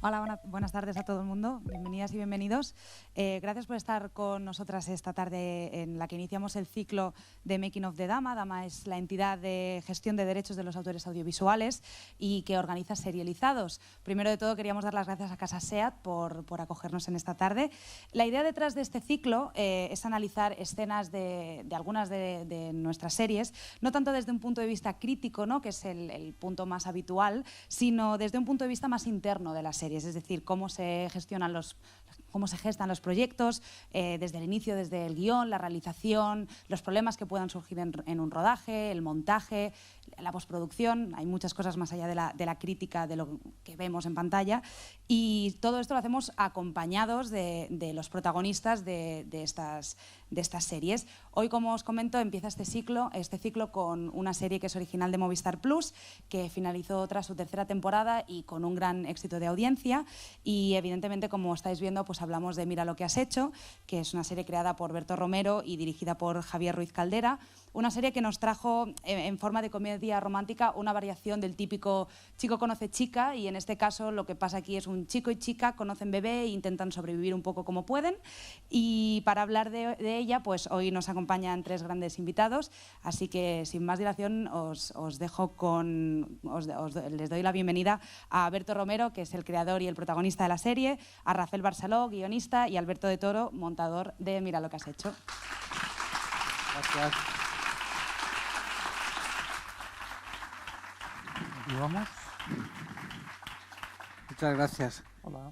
Hola, buenas tardes a todo el mundo. Bienvenidas y bienvenidos. Gracias por estar con nosotras esta tarde en la que iniciamos el ciclo de Making of the Dama. Dama es la entidad de gestión de derechos de los autores audiovisuales y que organiza Serializados. Primero de todo, queríamos dar las gracias a Casa SEAT por acogernos en esta tarde. La idea detrás de este ciclo es analizar escenas de algunas de nuestras series, no tanto desde un punto de vista crítico, ¿no?, que es el punto más habitual, sino desde un punto de vista más interno de las series. Es decir, cómo se gestan los proyectos desde el inicio, desde el guión, la realización, los problemas que puedan surgir en un rodaje, el montaje, la postproducción. Hay muchas cosas más allá de la crítica de lo que vemos en pantalla, y todo esto lo hacemos acompañados de los protagonistas de estas series. Hoy, como os comento, empieza este ciclo con una serie que es original de Movistar Plus, que finalizó tras su tercera temporada y con un gran éxito de audiencia. Y evidentemente, como estáis viendo, pues hablamos de Mira lo que has hecho, que es una serie creada por Berto Romero y dirigida por Javier Ruiz Caldera. Una serie que nos trajo en forma de comedia romántica una variación del típico chico conoce chica, y en este caso lo que pasa aquí es un chico y chica conocen bebé e intentan sobrevivir un poco como pueden. Y para hablar de ella, pues hoy nos acompañan tres grandes invitados, así que sin más dilación les doy la bienvenida a Berto Romero, que es el creador y el protagonista de la serie, a Rafael Barceló, guionista, y a Alberto de Toro, montador de Mira lo que has hecho. Gracias. ¿Y vamos? Muchas gracias. Hola.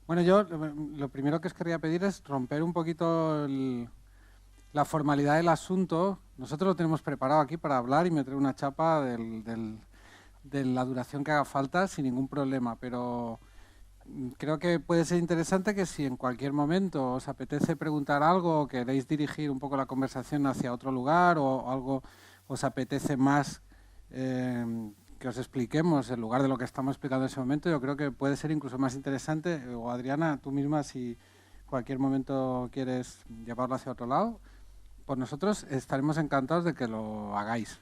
Bueno, yo lo primero que os querría pedir es romper un poquito la formalidad del asunto. Nosotros lo tenemos preparado aquí para hablar y meter una chapa de la duración que haga falta sin ningún problema, pero creo que puede ser interesante que si en cualquier momento os apetece preguntar algo o queréis dirigir un poco la conversación hacia otro lugar o algo os apetece más que os expliquemos en lugar de lo que estamos explicando en ese momento, yo creo que puede ser incluso más interesante. O Adriana, tú misma, si cualquier momento quieres llevarlo hacia otro lado, pues nosotros estaremos encantados de que lo hagáis.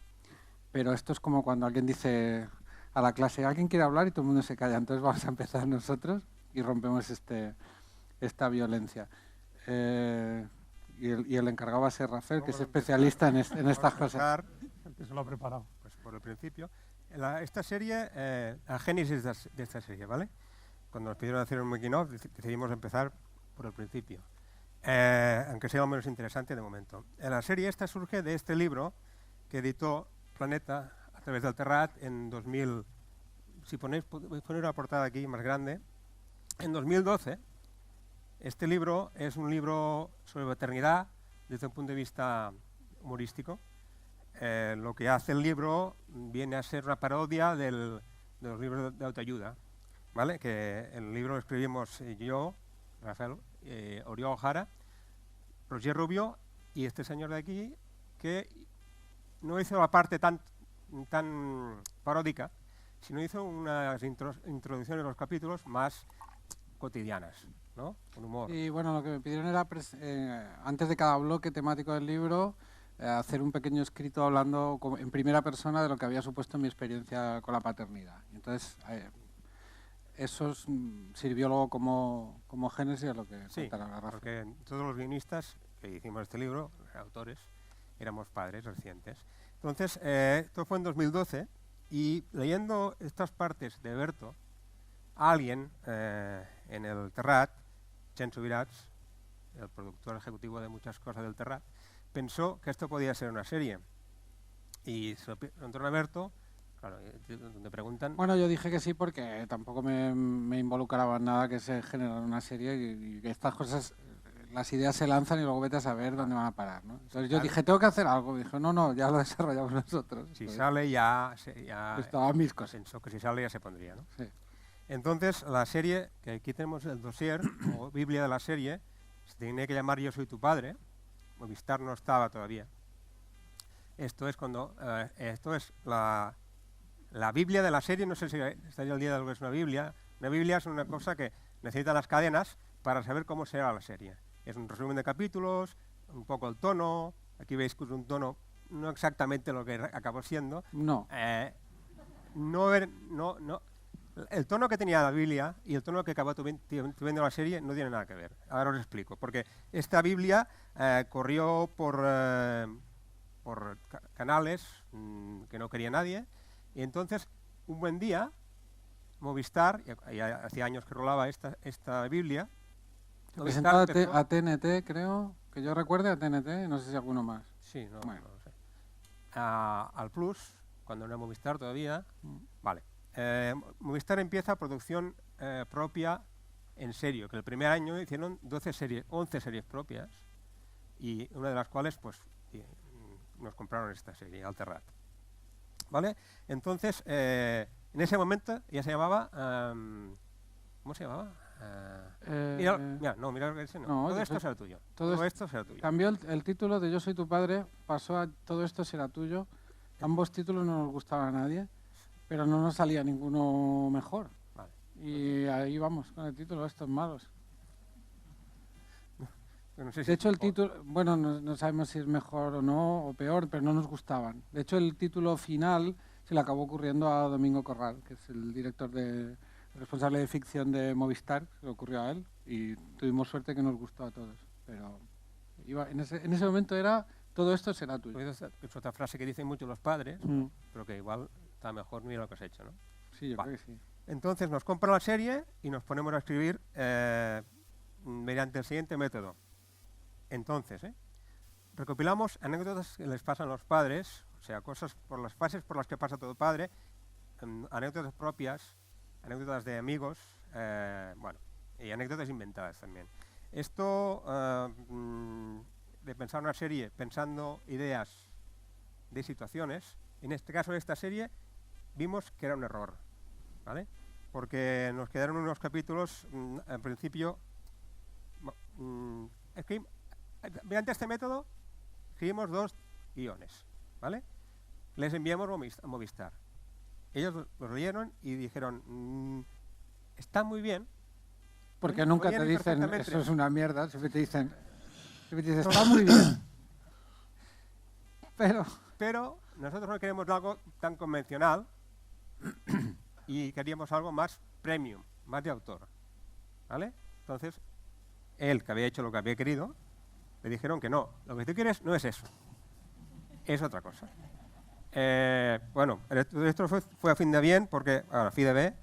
Pero esto es como cuando alguien dice a la clase, alguien quiere hablar y todo el mundo se calla, entonces vamos a empezar nosotros y rompemos esta violencia. Y el encargado va a ser Rafael, que es especialista en estas cosas. Que se lo ha preparado. Pues por el principio. Esta serie, la génesis de esta serie, ¿vale? Cuando nos pidieron hacer un making of, decidimos empezar por el principio. Aunque sea lo menos interesante de momento. La serie esta surge de este libro que editó Planeta a través del Terrat en 2000. Si podéis poner una portada aquí más grande. En 2012, este libro es un libro sobre maternidad desde un punto de vista humorístico. Lo que hace el libro viene a ser una parodia de los libros de autoayuda, ¿vale? Que el libro lo escribimos yo, Rafael, Oriol Jara, Roger Rubio y este señor de aquí, que no hizo la parte tan paródica, sino hizo unas introducciones a los capítulos más cotidianas, ¿no? Con humor. Y bueno, lo que me pidieron era, antes de cada bloque temático del libro, hacer un pequeño escrito hablando en primera persona de lo que había supuesto mi experiencia con la paternidad. Entonces, eso sirvió luego como génesis a lo que contará Rafa. Porque todos los guionistas que hicimos este libro, autores, éramos padres recientes. Entonces, esto fue en 2012, y leyendo estas partes de Berto, alguien en el Terrat, Chen Subirats, el productor ejecutivo de muchas cosas del Terrat, pensó que esto podía ser una serie. Y se lo preguntó a Berto, claro, donde preguntan... Bueno, yo dije que sí porque tampoco me involucraba en nada que se generara una serie y que estas cosas, las ideas se lanzan y luego vete a saber dónde van a parar, ¿no? Entonces yo dije, tengo que hacer algo. Y dijo, no, ya lo desarrollamos nosotros. Si sale ya estaban mis cosas. Pensó que si sale ya se pondría, ¿no? Sí. Entonces, la serie, que aquí tenemos el dossier, o Biblia de la serie, se tenía que llamar Yo soy tu padre. Movistar no estaba todavía. Esto es la Biblia de la serie. No sé si estaría al día de lo que es una Biblia. Una Biblia es una cosa que necesita las cadenas para saber cómo será la serie. Es un resumen de capítulos, un poco el tono. Aquí veis que es un tono no exactamente lo que acabó siendo. No. el tono que tenía la Biblia y el tono que acabó tuviendo la serie no tiene nada que ver. Ahora os explico. Porque esta Biblia corrió por canales que no quería nadie. Y entonces, un buen día, Movistar, y hacía años que rolaba esta Biblia, Presentado a TNT, creo, que yo recuerde a TNT, no sé si alguno más. Sí, no, Bueno. no lo sé. Al Plus, cuando no era Movistar todavía, vale. Movistar empieza producción propia en serio, que el primer año hicieron 11 series propias, y una de las cuales pues nos compraron esta serie, Alterrat. ¿Vale? Entonces, en ese momento ya se llamaba... ¿cómo se llamaba? Mira, ese no. No, Todo esto será tuyo. todo Todo esto será tuyo. Cambió el título de Yo soy tu padre, pasó a Todo esto será tuyo. Ambos títulos no nos gustaban a nadie, pero no nos salía ninguno mejor. Vale. Y ahí vamos con el título, estos malos. No sé si De hecho, el mejor. título, bueno, no sabemos si es mejor o no, o peor, pero no nos gustaban. De hecho, el título final se le acabó ocurriendo a Domingo Corral, que es el director responsable de ficción de Movistar, se le ocurrió a él, y tuvimos suerte que nos gustó a todos. Pero en ese momento era, todo esto será tuyo. Es otra frase que dicen mucho los padres, Mm. pero que igual está mejor mira lo que has hecho, ¿no? Sí, yo Vale. creo que sí. Entonces nos compran la serie y nos ponemos a escribir mediante el siguiente método. Entonces, recopilamos anécdotas que les pasan a los padres, o sea, cosas por las fases por las que pasa todo padre, anécdotas propias, anécdotas de amigos, y anécdotas inventadas también. Esto de pensar una serie pensando ideas de situaciones, en este caso de esta serie, vimos que era un error, ¿vale? Porque nos quedaron unos capítulos, en principio, mediante este método escribimos 2 guiones, ¿vale? Les enviamos a Movistar. Ellos los leyeron y dijeron, está muy bien. Porque nunca te Oyen dicen, perfectamente. eso es una mierda, siempre te dicen, está muy bien. Pero nosotros no queremos algo tan convencional y queríamos algo más premium, más de autor, ¿vale? Entonces, él, que había hecho lo que había querido, le dijeron que no, lo que tú quieres no es eso, es otra cosa. Bueno, esto fue a fin de bien, porque, ahora, fin de B,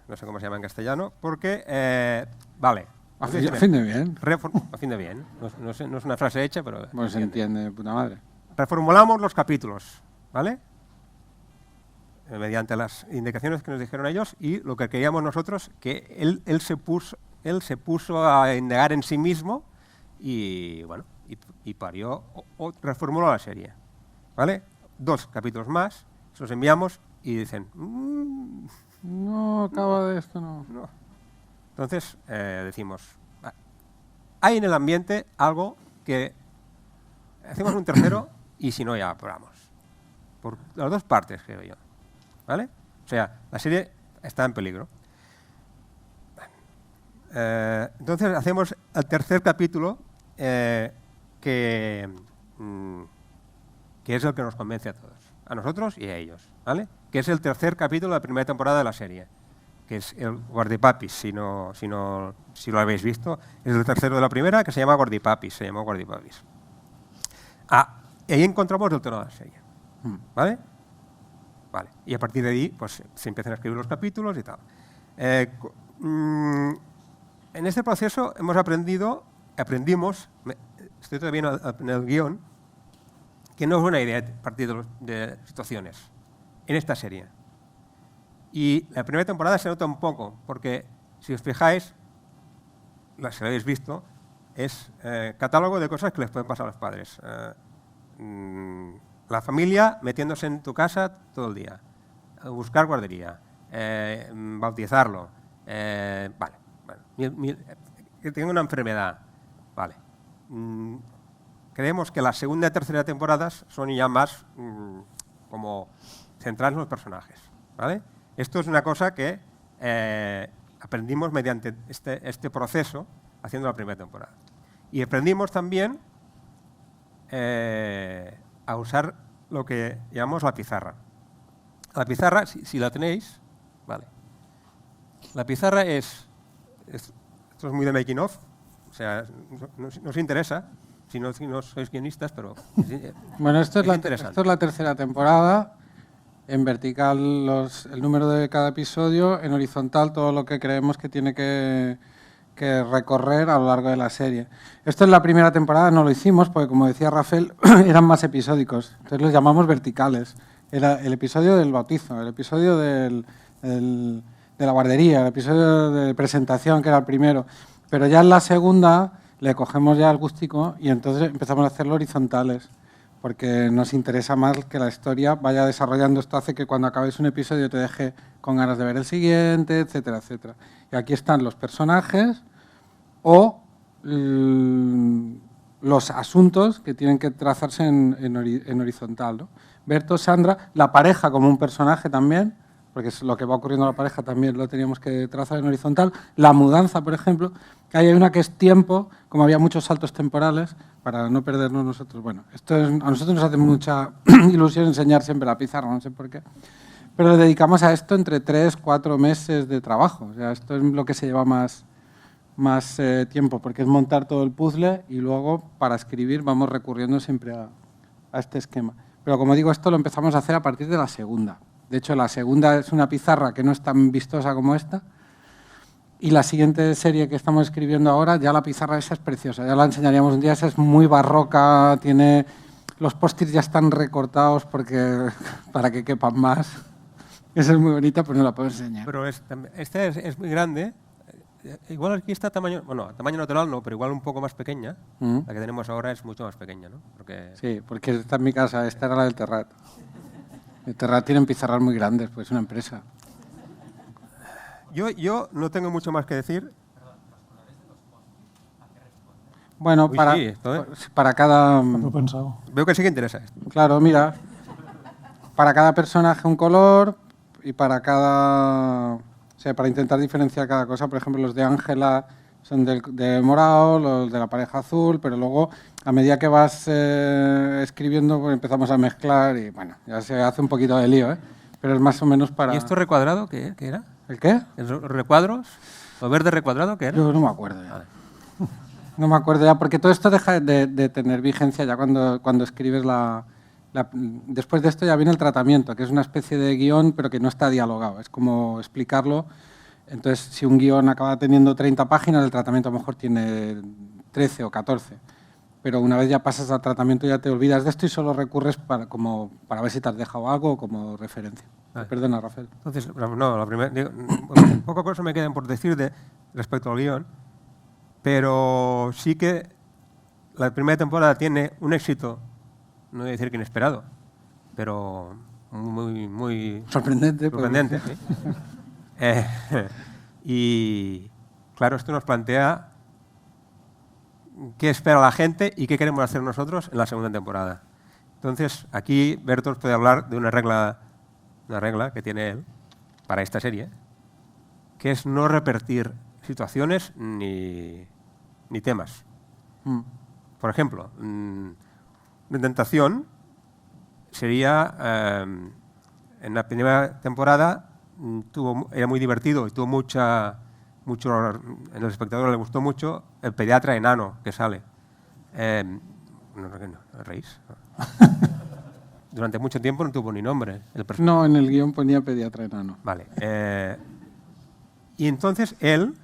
no sé cómo se llama en castellano, porque, vale. A fin de bien. A fin de bien, no es una frase hecha, pero... Pues se entiende, de puta madre. Reformulamos los capítulos, ¿vale? Mediante las indicaciones que nos dijeron ellos y lo que queríamos nosotros, que él se puso a indagar en sí mismo y, bueno, y parió o reformuló la serie, ¿vale? 2 capítulos más, se los enviamos y dicen... No, acaba de esto, no. Entonces decimos, hay en el ambiente algo que hacemos un tercero y si no ya paramos. Por las 2 partes, creo yo. ¿Vale? O sea, la serie está en peligro. Entonces hacemos el tercer capítulo que es el que nos convence a todos, a nosotros y a ellos, ¿vale? Que es el tercer capítulo de la primera temporada de la serie, que es el Guardipapis, si lo habéis visto, es el tercero de la primera, que se llama Guardipapis, se llamó Guardipapis. Y ahí encontramos el tono de la serie, ¿vale? Vale. Y a partir de ahí, pues se empiezan a escribir los capítulos y tal. En este proceso aprendimos, estoy todavía en el guión, que no es buena idea partir de situaciones en esta serie. Y la primera temporada se nota un poco, porque si os fijáis, si lo habéis visto, es catálogo de cosas que les pueden pasar a los padres. La familia metiéndose en tu casa todo el día, buscar guardería, bautizarlo, que tenga una enfermedad, vale. Creemos que la segunda y tercera temporadas son ya más como centradas en los personajes, ¿vale? Esto es una cosa que aprendimos mediante este proceso haciendo la primera temporada. Y aprendimos también a usar lo que llamamos la pizarra. La pizarra, si la tenéis, ¿vale? La pizarra esto es muy de making of, o sea, no os interesa si no sois guionistas, pero Bueno, esto es interesante. la tercera temporada. En vertical el número de cada episodio, en horizontal todo lo que creemos que tiene que recorrer a lo largo de la serie. Esto en la primera temporada no lo hicimos porque, como decía Rafael, eran más episódicos. Entonces los llamamos verticales. Era el episodio del bautizo, el episodio de la guardería, el episodio de presentación, que era el primero. Pero ya en la segunda le cogemos ya el gustico y entonces empezamos a hacerlo horizontales, porque nos interesa más que la historia vaya desarrollando. Esto hace que cuando acabes un episodio te deje con ganas de ver el siguiente, etcétera, etcétera. Y aquí están los personajes o los asuntos que tienen que trazarse en horizontal, ¿no? Berto, Sandra, la pareja como un personaje también, porque es lo que va ocurriendo a la pareja también lo teníamos que trazar en horizontal. La mudanza, por ejemplo, que hay una que es tiempo, como había muchos saltos temporales, para no perdernos nosotros. Bueno, a nosotros nos hace mucha ilusión enseñar siempre la pizarra, no sé por qué. Pero le dedicamos a esto entre 3-4 meses de trabajo. O sea, esto es lo que se lleva más tiempo, porque es montar todo el puzzle y luego, para escribir, vamos recurriendo siempre a este esquema. Pero como digo, esto lo empezamos a hacer a partir de la segunda. De hecho, la segunda es una pizarra que no es tan vistosa como esta. Y la siguiente serie que estamos escribiendo ahora, ya la pizarra esa es preciosa. Ya la enseñaríamos un día. Esa es muy barroca, los post-its ya están recortados para que quepan más. Esa es muy bonita, pues no la puedo enseñar. Pero esta es muy grande. Igual aquí está tamaño natural no, pero igual un poco más pequeña. La que tenemos ahora es mucho más pequeña, ¿no? Sí, porque esta en mi casa, esta era la del Terrat. El Terrat tienen pizarras muy grandes, pues es una empresa. Yo no tengo mucho más que decir. Bueno, para cada... Lo he pensado. Veo que sí que interesa esto. Claro, mira, para cada personaje un color y para cada... O sea, para intentar diferenciar cada cosa. Por ejemplo, los de Ángela son de morado, los de la pareja azul, pero luego, a medida que vas escribiendo, pues empezamos a mezclar y, bueno, ya se hace un poquito de lío, ¿eh? Pero es más o menos para... ¿Y esto recuadrado qué era? ¿El qué? ¿Los recuadros? ¿Lo verde recuadrado qué era? Yo no me acuerdo ya. No me acuerdo ya, porque todo esto deja de tener vigencia ya cuando escribes después de esto ya viene el tratamiento, que es una especie de guión, pero que no está dialogado. Es como explicarlo. Entonces, si un guión acaba teniendo 30 páginas, el tratamiento a lo mejor tiene 13 o 14. Pero una vez ya pasas al tratamiento ya te olvidas de esto y solo recurres para ver si te has dejado algo como referencia. Vale. Perdona, Rafael. Entonces, no, poco cosa me quedan por decir respecto al guión, pero sí que la primera temporada tiene un éxito, no voy a decir que inesperado, pero muy sorprendente. ¿Sí? Y claro, esto nos plantea qué espera la gente y qué queremos hacer nosotros en la segunda temporada. Entonces, aquí Bertolt puede hablar de una regla que tiene él para esta serie, que es no repetir situaciones ni temas. Por ejemplo, una tentación sería, en la primera temporada era muy divertido y tuvo mucho, en el espectador le gustó mucho el pediatra enano que sale. ¿No reís? Durante mucho tiempo no tuvo ni nombre. No, en el guión ponía pediatra enano. Vale. Y entonces él,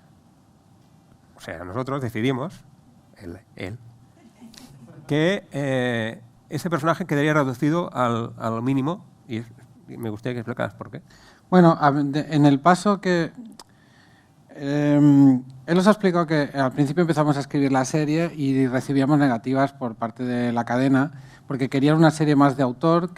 o sea, nosotros decidimos, él que ese personaje quedaría reducido al mínimo y me gustaría que explicaras por qué. Bueno, en el paso que... él nos ha explicado que al principio empezamos a escribir la serie y recibíamos negativas por parte de la cadena porque querían una serie más de autor,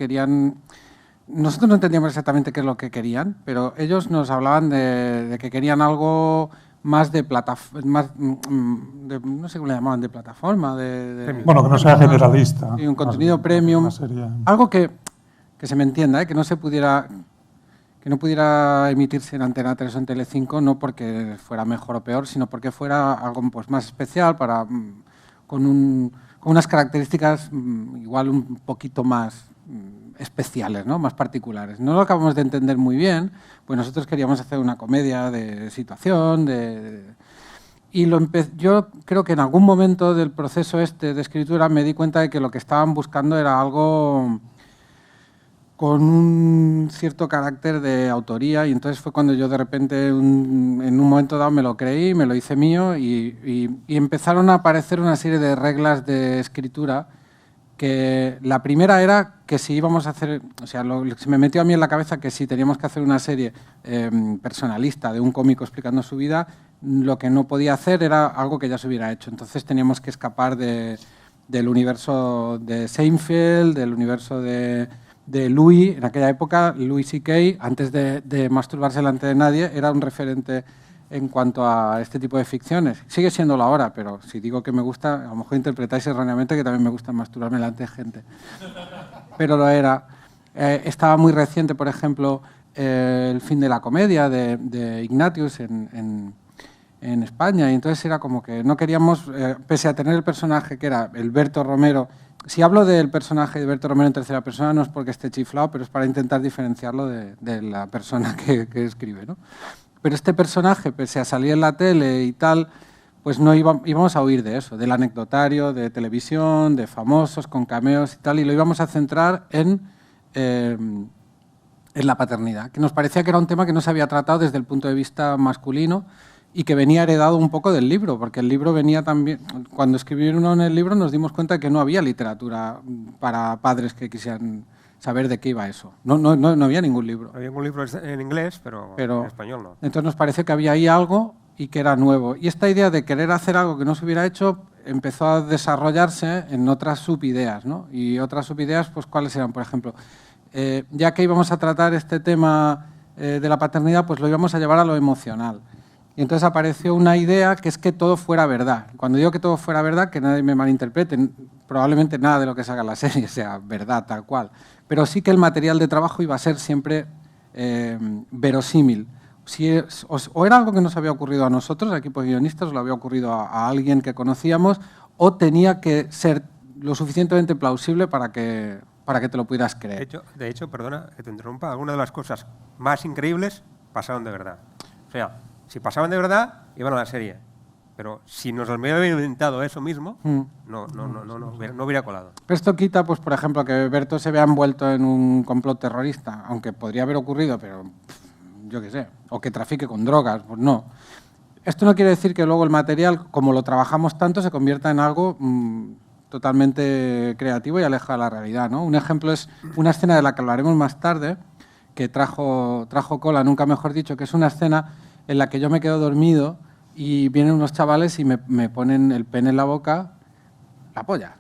nosotros no entendíamos exactamente qué es lo que querían, pero ellos nos hablaban de que querían algo más de plataforma, no sé cómo le llamaban, de plataforma, bueno, que no sea generalista. Y un contenido premium, algo que se me entienda, que no pudiera emitirse en Antena 3 o en Telecinco, no porque fuera mejor o peor, sino porque fuera algo pues, más especial, con unas características igual un poquito más especiales, ¿no? Más particulares. No lo acabamos de entender muy bien, pues nosotros queríamos hacer una comedia de situación, y yo creo que en algún momento del proceso de escritura me di cuenta de que lo que estaban buscando era algo con un cierto carácter de autoría, y entonces fue cuando yo de repente en un momento dado me lo creí, me lo hice mío, y empezaron a aparecer una serie de reglas de escritura, que la primera era que si íbamos a hacer, o sea, se me metió a mí en la cabeza que si teníamos que hacer una serie personalista de un cómico explicando su vida, lo que no podía hacer era algo que ya se hubiera hecho. Entonces teníamos que escapar del universo de Seinfeld, del universo de Louis. En aquella época, Louis C.K., antes de masturbarse delante de nadie, era un referente en cuanto a este tipo de ficciones. Sigue siéndolo ahora, pero si digo que me gusta, a lo mejor interpretáis erróneamente que también me gusta masturbarme delante de gente. Pero lo era. Estaba muy reciente, por ejemplo, El fin de la comedia de Ignatius en España, y entonces era como que no queríamos, pese a tener el personaje que era el Berto Romero. Si hablo del personaje de Berto Romero en tercera persona no es porque esté chiflado, pero es para intentar diferenciarlo de la persona que escribe, ¿no? Pero este personaje, pese a salir en la tele y tal, pues no íbamos a huir de eso, del anecdotario, de televisión, de famosos, con cameos y tal, y lo íbamos a centrar en la paternidad, que nos parecía que era un tema que no se había tratado desde el punto de vista masculino y que venía heredado un poco del libro, porque el libro venía también, cuando escribieron en el libro nos dimos cuenta de que no había literatura para padres que quisieran saber de qué iba eso. No había ningún libro. Había un libro en inglés, pero en español no. Entonces nos pareció que había ahí algo y que era nuevo. Y esta idea de querer hacer algo que no se hubiera hecho empezó a desarrollarse en otras subideas, ¿no? Y otras subideas, pues ¿cuáles eran? Por ejemplo, ya que íbamos a tratar este tema de la paternidad, pues lo íbamos a llevar a lo emocional. Y entonces apareció una idea que es que todo fuera verdad. Cuando digo que todo fuera verdad, que nadie me malinterprete, probablemente nada de lo que se haga en la serie sea verdad tal cual, pero sí que el material de trabajo iba a ser siempre verosímil. O era algo que nos había ocurrido a nosotros, al equipo de guionistas, o le había ocurrido a alguien que conocíamos, o tenía que ser lo suficientemente plausible para que te lo pudieras creer. De hecho, perdona que te interrumpa, algunas de las cosas más increíbles pasaron de verdad. O sea, si pasaban de verdad, iban a la serie. Pero si nos hubiera inventado eso mismo, no hubiera colado. Pero esto quita, pues, por ejemplo, que Berto se vea envuelto en un complot terrorista, aunque podría haber ocurrido, pero yo qué sé, o que trafique con drogas, pues no. Esto no quiere decir que luego el material, como lo trabajamos tanto, se convierta en algo totalmente creativo y aleja de la realidad, ¿no? Un ejemplo es una escena de la que hablaremos más tarde, que trajo cola, nunca mejor dicho, que es una escena en la que yo me quedo dormido y vienen unos chavales y me ponen el pene en la boca, la polla.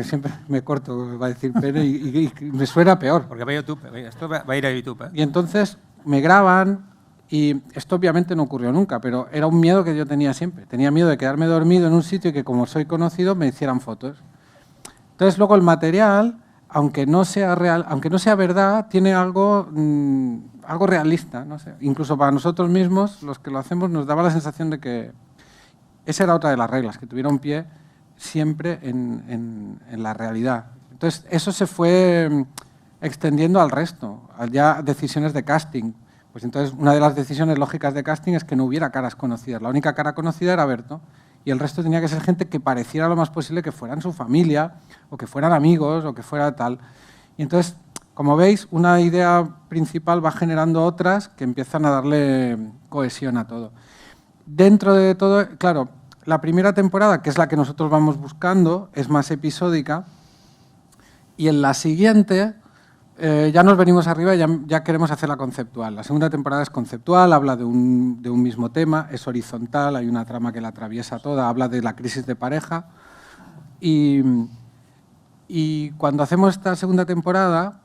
Siempre me corto, va a decir pene, y me suena peor. Porque va a YouTube, esto va a ir a YouTube. ¿Eh? Y entonces me graban, y esto obviamente no ocurrió nunca, pero era un miedo que yo tenía siempre. Tenía miedo de quedarme dormido en un sitio y que, como soy conocido, me hicieran fotos. Entonces luego el material, aunque no sea real, aunque no sea verdad, tiene algo realista, no sé. Incluso para nosotros mismos, los que lo hacemos, nos daba la sensación de que esa era otra de las reglas, que tuviera un pie siempre en la realidad. Entonces eso se fue extendiendo al resto, ya decisiones de casting. Pues entonces una de las decisiones lógicas de casting es que no hubiera caras conocidas. La única cara conocida era Berto, y el resto tenía que ser gente que pareciera lo más posible que fueran su familia, o que fueran amigos, o que fuera tal. Y entonces, como veis, una idea principal va generando otras que empiezan a darle cohesión a todo. Dentro de todo, claro, la primera temporada, que es la que nosotros vamos buscando, es más episódica, y en la siguiente ya nos venimos arriba y ya queremos hacerla conceptual. La segunda temporada es conceptual, habla de un mismo tema, es horizontal, hay una trama que la atraviesa toda, habla de la crisis de pareja. Y cuando hacemos esta segunda temporada,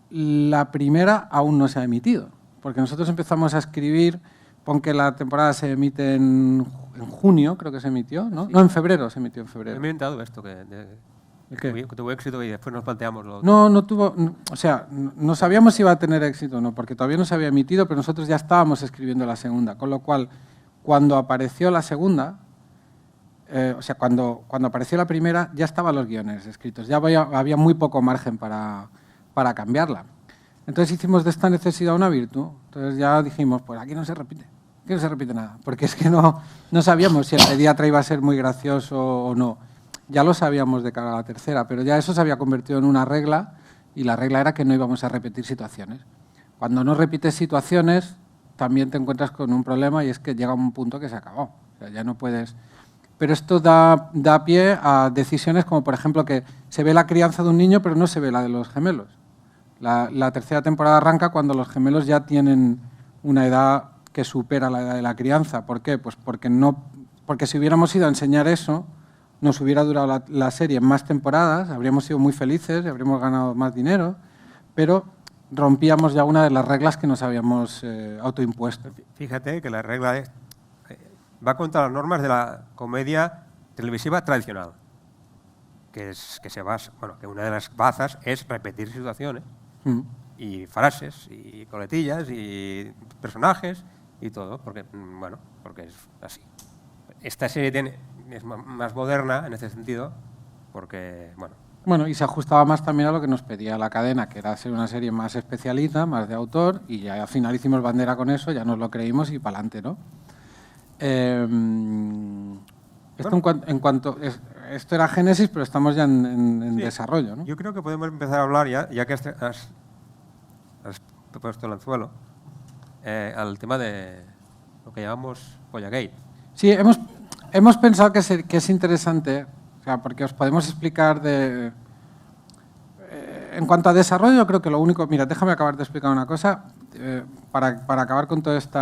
la primera aún no se ha emitido, porque nosotros empezamos a escribir, pon que la temporada se emite en junio, creo que se emitió, ¿no? No, en febrero, se emitió en febrero. Me he inventado esto, que tuvo éxito y después nos planteamos lo otro. No tuvo, o sea, no sabíamos si iba a tener éxito o no, porque todavía no se había emitido, pero nosotros ya estábamos escribiendo la segunda, con lo cual, cuando apareció la segunda, o sea, cuando apareció la primera, ya estaban los guiones escritos, ya había muy poco margen para para cambiarla. Entonces hicimos de esta necesidad una virtud. Entonces ya dijimos, pues aquí no se repite nada, porque es que no sabíamos si el pediatra iba a ser muy gracioso o no. Ya lo sabíamos de cara a la tercera, pero ya eso se había convertido en una regla y la regla era que no íbamos a repetir situaciones. Cuando no repites situaciones, también te encuentras con un problema y es que llega un punto que se acabó. O sea, ya no puedes... Pero esto da pie a decisiones como, por ejemplo, que se ve la crianza de un niño pero no se ve la de los gemelos. La tercera temporada arranca cuando los gemelos ya tienen una edad que supera la edad de la crianza. ¿Por qué? Pues porque si hubiéramos ido a enseñar eso, nos hubiera durado la serie más temporadas, habríamos sido muy felices y habríamos ganado más dinero, pero rompíamos ya una de las reglas que nos habíamos autoimpuesto. Fíjate que la regla va contra las normas de la comedia televisiva tradicional, que una de las bazas es repetir situaciones y frases y coletillas y personajes y todo, porque es así. Esta serie es más moderna en ese sentido, porque, Bueno, y se ajustaba más también a lo que nos pedía la cadena, que era ser una serie más especialista, más de autor, y ya al final hicimos bandera con eso, ya nos lo creímos y para adelante, ¿no? Esto era Génesis, pero estamos ya en desarrollo, ¿no? Yo creo que podemos empezar a hablar, ya que has puesto el anzuelo, al tema de lo que llamamos Pollagate. Sí, hemos pensado que es interesante, o sea, porque os podemos explicar en cuanto a desarrollo, creo que lo único... Mira, déjame acabar de explicar una cosa, para acabar con todo este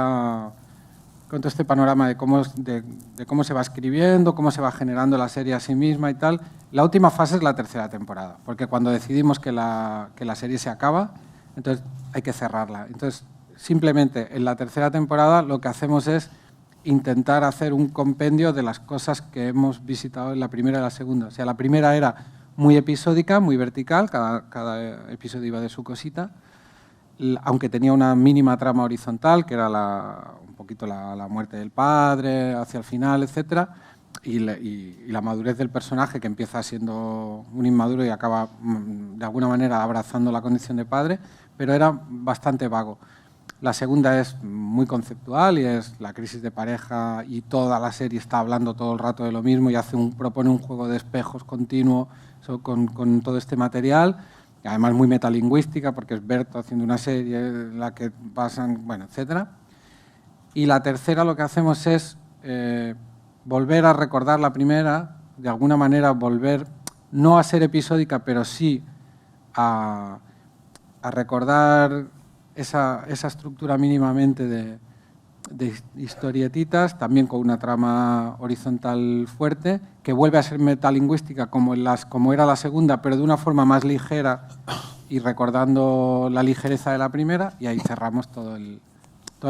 panorama de cómo se va escribiendo, cómo se va generando la serie a sí misma y tal. La última fase es la tercera temporada, porque cuando decidimos que la serie se acaba, entonces hay que cerrarla. Entonces, simplemente en la tercera temporada lo que hacemos es intentar hacer un compendio de las cosas que hemos visitado en la primera y la segunda. O sea, la primera era muy episódica, muy vertical, cada episodio iba de su cosita, aunque tenía una mínima trama horizontal, que era un poquito la muerte del padre hacia el final, etcétera, y la madurez del personaje, que empieza siendo un inmaduro y acaba de alguna manera abrazando la condición de padre, pero era bastante vago. La segunda es muy conceptual y es la crisis de pareja, y toda la serie está hablando todo el rato de lo mismo y propone un juego de espejos continuo con todo este material, y además muy metalingüística, porque es Berto haciendo una serie en la que pasan, etcétera. Y la tercera lo que hacemos es volver a recordar la primera, de alguna manera volver, no a ser episódica, pero sí a recordar esa estructura mínimamente de historietitas, también con una trama horizontal fuerte, que vuelve a ser metalingüística como era la segunda, pero de una forma más ligera y recordando la ligereza de la primera, y ahí cerramos todo el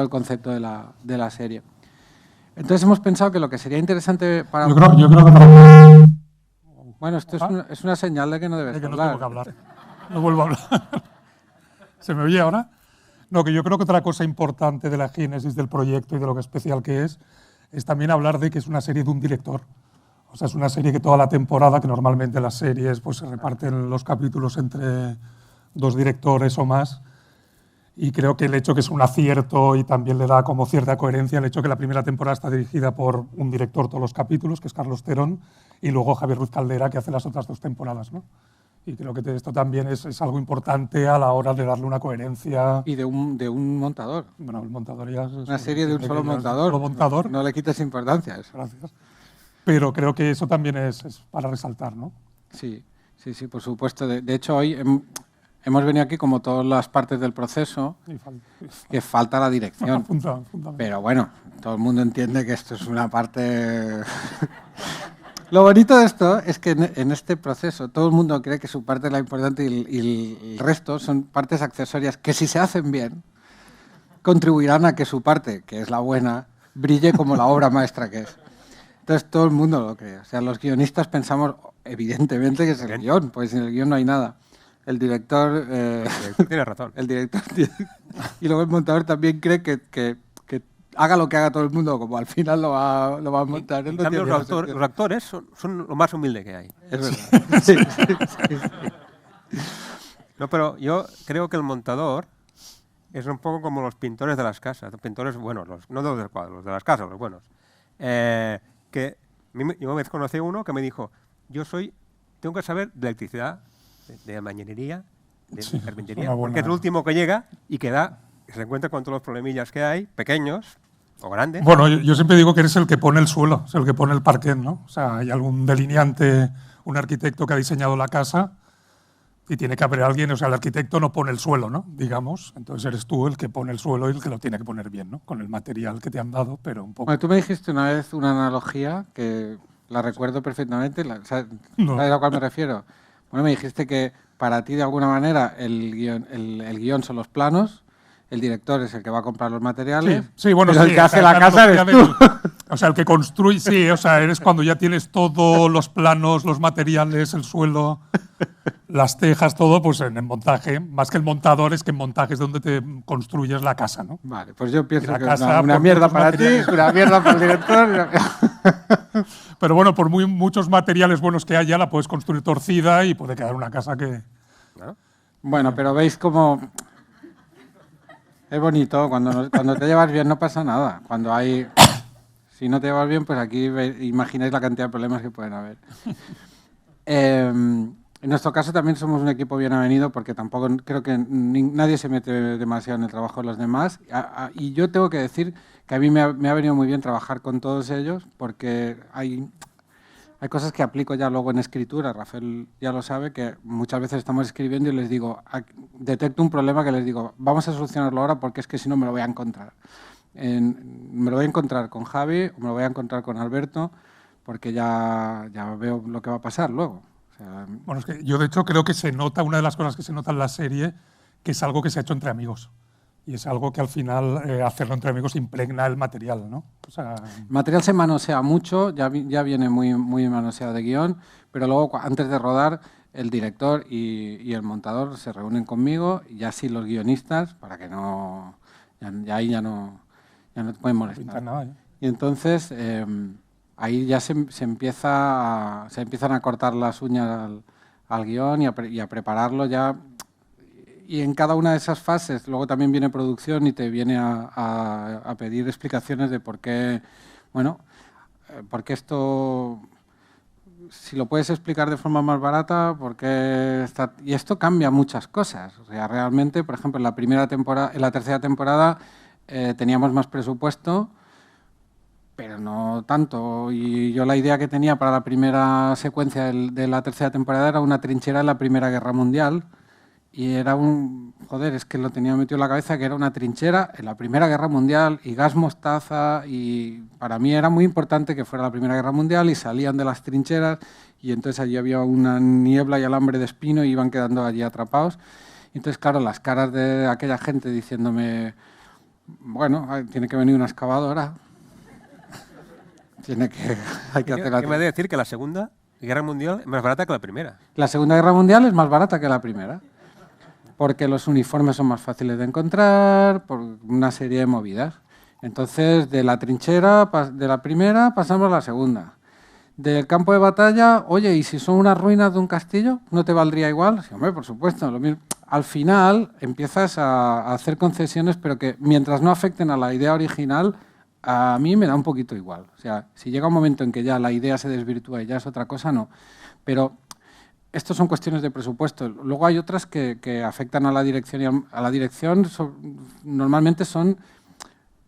concepto de la serie. Entonces hemos pensado que lo que sería interesante para... Yo creo que... Bueno, esto es una señal de que no debes hablar. No tengo que hablar. No vuelvo a hablar. ¿Se me oye ahora? No, que yo creo que otra cosa importante de la génesis del proyecto y de lo que especial que es también hablar de que es una serie de un director. O sea, es una serie que toda la temporada, que normalmente las series pues, se reparten los capítulos entre 2 directores o más, y creo que el hecho que es un acierto y también le da como cierta coherencia el hecho que la primera temporada está dirigida por un director todos los capítulos, que es Carlos Terón, y luego Javier Ruiz Caldera, que hace las otras 2 temporadas, ¿no? Y creo que esto también es algo importante a la hora de darle una coherencia. Y de un montador. Bueno, el montador ya es... Una serie de un solo montador. No le quites importancia a eso. Gracias. Pero creo que eso también es para resaltar, ¿no? Sí, por supuesto. De hecho, hoy hemos venido aquí como todas las partes del proceso, que falta la dirección. Pero bueno, todo el mundo entiende que esto es una parte... Lo bonito de esto es que en este proceso todo el mundo cree que su parte es la importante y el resto son partes accesorias que, si se hacen bien, contribuirán a que su parte, que es la buena, brille como la obra maestra que es. Entonces todo el mundo lo cree. O sea, los guionistas pensamos evidentemente que es el guión, pues sin el guión no hay nada. El director... tiene razón. El director y luego el montador también cree que haga lo que haga todo el mundo, como al final lo va a montar. En cambio, los actores son lo más humilde que hay. Es verdad. Sí. No, pero yo creo que el montador es un poco como los pintores de las casas. Los pintores buenos, no los del cuadro, los de las casas, los buenos. Que yo una vez conocí a uno que me dijo, tengo que saber de electricidad, de mañanería, de carpintería, porque es el último que llega y que se encuentra con todos los problemillas que hay, pequeños o grandes. Bueno, yo siempre digo que eres el que pone el suelo, es el que pone el parquet, ¿no? O sea, hay algún delineante, un arquitecto que ha diseñado la casa y tiene que haber alguien, o sea, el arquitecto no pone el suelo, ¿no? Digamos, entonces eres tú el que pone el suelo y el que lo tiene que poner bien, ¿no? Con el material que te han dado, pero un poco... Bueno, tú me dijiste una vez una analogía que la recuerdo perfectamente, ¿sabes No. a la cual me refiero? Bueno, me dijiste que para ti, de alguna manera, el guión son los planos, el director es el que va a comprar los materiales, sí, bueno, pero sí, el que hace la casa eres tú. O sea, el que construye, sí, o sea, eres cuando ya tienes todos los planos, los materiales, el suelo, las tejas, todo, pues en el montaje, más que el montador, es que en montaje es donde te construyes la casa, ¿no? Vale, pues yo pienso la que casa, una por mierda muchos para ti, materiales. una mierda para el director. Pero bueno, por muchos materiales buenos que haya, la puedes construir torcida y puede quedar una casa que... ¿No? Bueno, pero veis cómo es bonito, cuando te llevas bien no pasa nada. Si no te llevas bien, pues aquí imagináis la cantidad de problemas que pueden haber. En nuestro caso también somos un equipo bien avenido porque tampoco creo que nadie se mete demasiado en el trabajo de los demás. Y yo tengo que decir que a mí me ha venido muy bien trabajar con todos ellos porque hay cosas que aplico ya luego en escritura. Rafael ya lo sabe, que muchas veces estamos escribiendo y les digo, detecto un problema que les digo, vamos a solucionarlo ahora porque es que si no me lo voy a encontrar. Me lo voy a encontrar con Javi o me lo voy a encontrar con Alberto porque ya veo lo que va a pasar luego. O sea, Bueno, es que yo de hecho creo que se nota, una de las cosas que se nota en la serie, que es algo que se ha hecho entre amigos. Y es algo que al final hacerlo entre amigos impregna el material, ¿no? O sea, el material se manosea mucho, ya viene muy, muy manoseado de guión, pero luego antes de rodar el director y el montador se reúnen conmigo y así los guionistas para que no... ahí ya no te pueden molestar. nada, ¿eh? Y entonces ahí ya se empiezan a cortar las uñas al guión y a prepararlo ya. Y en cada una de esas fases, luego también viene producción y te viene a pedir explicaciones de por qué, porque esto, si lo puedes explicar de forma más barata, porque y esto cambia muchas cosas. O sea, realmente, por ejemplo, en la tercera temporada teníamos más presupuesto, pero no tanto. Y yo la idea que tenía para la primera secuencia de la tercera temporada era una trinchera en la Primera Guerra Mundial. Y era es que lo tenía metido en la cabeza que era una trinchera en la Primera Guerra Mundial y gas mostaza, y para mí era muy importante que fuera la Primera Guerra Mundial y salían de las trincheras y entonces allí había una niebla y alambre de espino y iban quedando allí atrapados. Y entonces, claro, las caras de aquella gente diciéndome, bueno, tiene que venir una excavadora, hay que hacer... ¿Qué me ha de decir que la Segunda Guerra Mundial es más barata que la primera? La Segunda Guerra Mundial es más barata que la primera. Porque los uniformes son más fáciles de encontrar, por una serie de movidas. Entonces, de la trinchera, de la primera, pasamos a la segunda. Del campo de batalla, oye, ¿y si son unas ruinas de un castillo? ¿No te valdría igual? Sí, hombre, por supuesto. Lo mismo. Al final, empiezas a hacer concesiones, pero que mientras no afecten a la idea original, a mí me da un poquito igual. O sea, si llega un momento en que ya la idea se desvirtúa y ya es otra cosa, no. Pero... estos son cuestiones de presupuesto. Luego hay otras que afectan a la dirección. A la dirección normalmente son,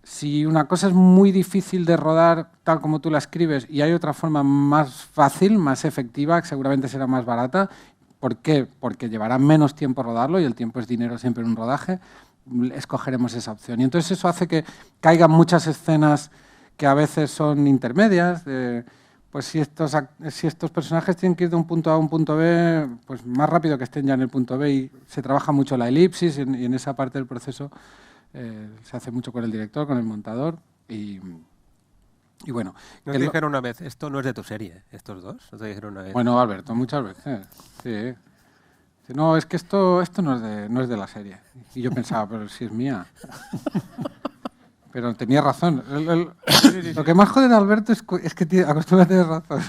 si una cosa es muy difícil de rodar tal como tú la escribes y hay otra forma más fácil, más efectiva, que seguramente será más barata. ¿Por qué? Porque llevará menos tiempo rodarlo y el tiempo es dinero siempre en un rodaje. Escogeremos esa opción. Y entonces eso hace que caigan muchas escenas que a veces son intermedias, pues si estos personajes tienen que ir de un punto A a un punto B, pues más rápido que estén ya en el punto B, y se trabaja mucho la elipsis y en esa parte del proceso se hace mucho con el director, con el montador y bueno. ¿No te dijeron una vez, esto no es de tu serie, estos dos? ¿No te dijeron una vez? Bueno, Alberto, muchas veces, sí. No, es que esto no es de la serie. Y yo pensaba, pero si es mía. Pero tenía razón. Lo que más jode de Alberto es que acostumbra a tener razón.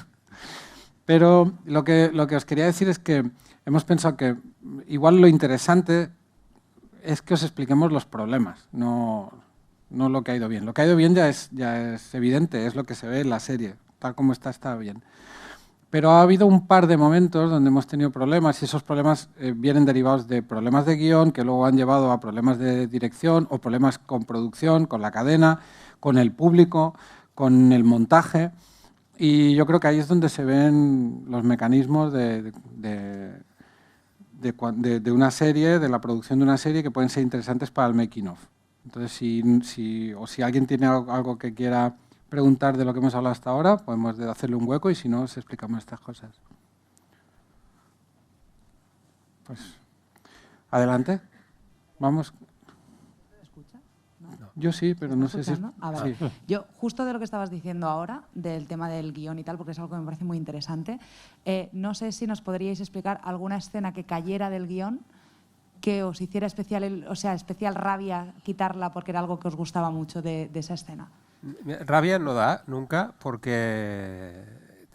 Pero lo que os quería decir es que hemos pensado que igual lo interesante es que os expliquemos los problemas, no lo que ha ido bien. Lo que ha ido bien ya es evidente, es lo que se ve en la serie, tal como está bien. Pero ha habido un par de momentos donde hemos tenido problemas y esos problemas vienen derivados de problemas de guión que luego han llevado a problemas de dirección o problemas con producción, con la cadena, con el público, con el montaje. Y yo creo que ahí es donde se ven los mecanismos de una serie, de la producción de una serie, que pueden ser interesantes para el making of. Entonces, si alguien tiene algo que quiera preguntar de lo que hemos hablado hasta ahora, podemos hacerle un hueco y si no, os explicamos estas cosas. Pues, adelante. Vamos. ¿Escucha? Yo sí, pero no sé si... Vale. Sí. Yo, justo de lo que estabas diciendo ahora, del tema del guión y tal, porque es algo que me parece muy interesante, no sé si nos podríais explicar alguna escena que cayera del guión que os hiciera especial rabia quitarla porque era algo que os gustaba mucho de esa escena. Rabia no da nunca porque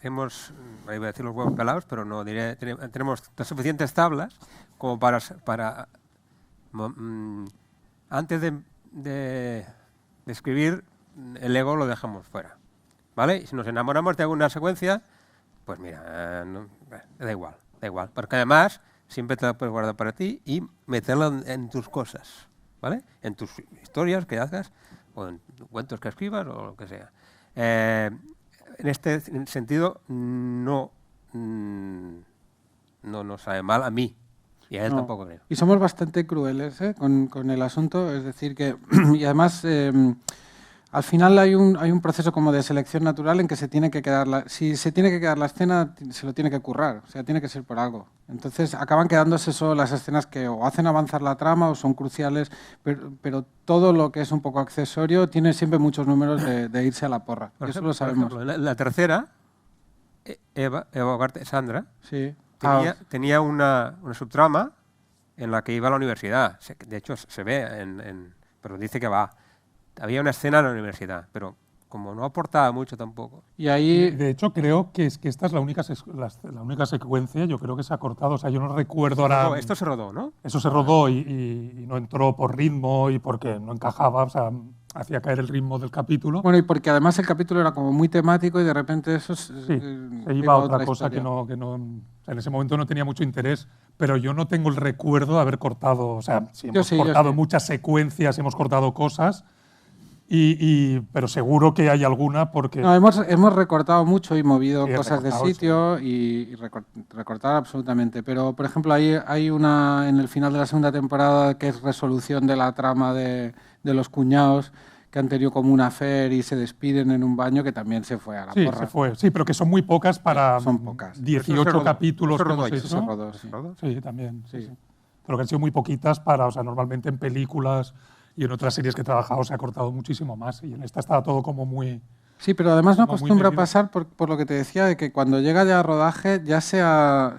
tenemos, ahí voy a decir los huevos pelados, pero no diré, tenemos las suficientes tablas como para antes de escribir, el ego lo dejamos fuera, ¿vale? Y si nos enamoramos de alguna secuencia, pues mira, da igual, porque además siempre te la puedes guardar para ti y meterla en tus cosas, ¿vale? En tus historias que hagas, o en cuentos que escribas, o lo que sea. En este sentido, no nos sabe mal a mí, y a él tampoco creo. Y somos bastante crueles con el asunto, es decir que, y además, al final hay un proceso como de selección natural en que se tiene que quedar, si se tiene que quedar la escena, se lo tiene que currar, o sea, tiene que ser por algo. Entonces acaban quedándose solo las escenas que o hacen avanzar la trama o son cruciales, pero todo lo que es un poco accesorio tiene siempre muchos números de irse a la porra. Por Eso ejemplo, lo sabemos. la tercera, Eva Ugarte, Sandra, Sí. tenía una subtrama en la que iba a la universidad. De hecho, se ve, pero dice que va. Había una escena en la universidad, pero como no aportaba mucho tampoco. Y ahí... De hecho, creo que esta es la única secuencia, yo creo que se ha cortado. O sea, yo no recuerdo ahora... Esto se rodó, ¿no? Eso se rodó y no entró por ritmo y porque no encajaba, o sea, hacía caer el ritmo del capítulo. Bueno, y porque además el capítulo era como muy temático y de repente eso se iba a otra cosa que no, o sea, en ese momento no tenía mucho interés, pero yo no tengo el recuerdo de haber cortado, o sea, sí, hemos cortado muchas secuencias, hemos cortado cosas, pero seguro que hay alguna porque... No, hemos recortado mucho y movido cosas de sitio sí. y recortar absolutamente. Pero, por ejemplo, hay una en el final de la segunda temporada que es resolución de la trama de los cuñados que han tenido como una affair y se despiden en un baño que también se fue a la porra. Se fue. Sí, pero que son muy pocas para son pocas. 18 capítulos. Se rodó, sí. Sí, también. Sí. Sí. Pero que han sido muy poquitas para, o sea, normalmente en películas y en otras series que he trabajado se ha cortado muchísimo más y en esta está todo como muy... Sí, pero además no acostumbra a pasar por lo que te decía, de que cuando llega ya a rodaje ya se ha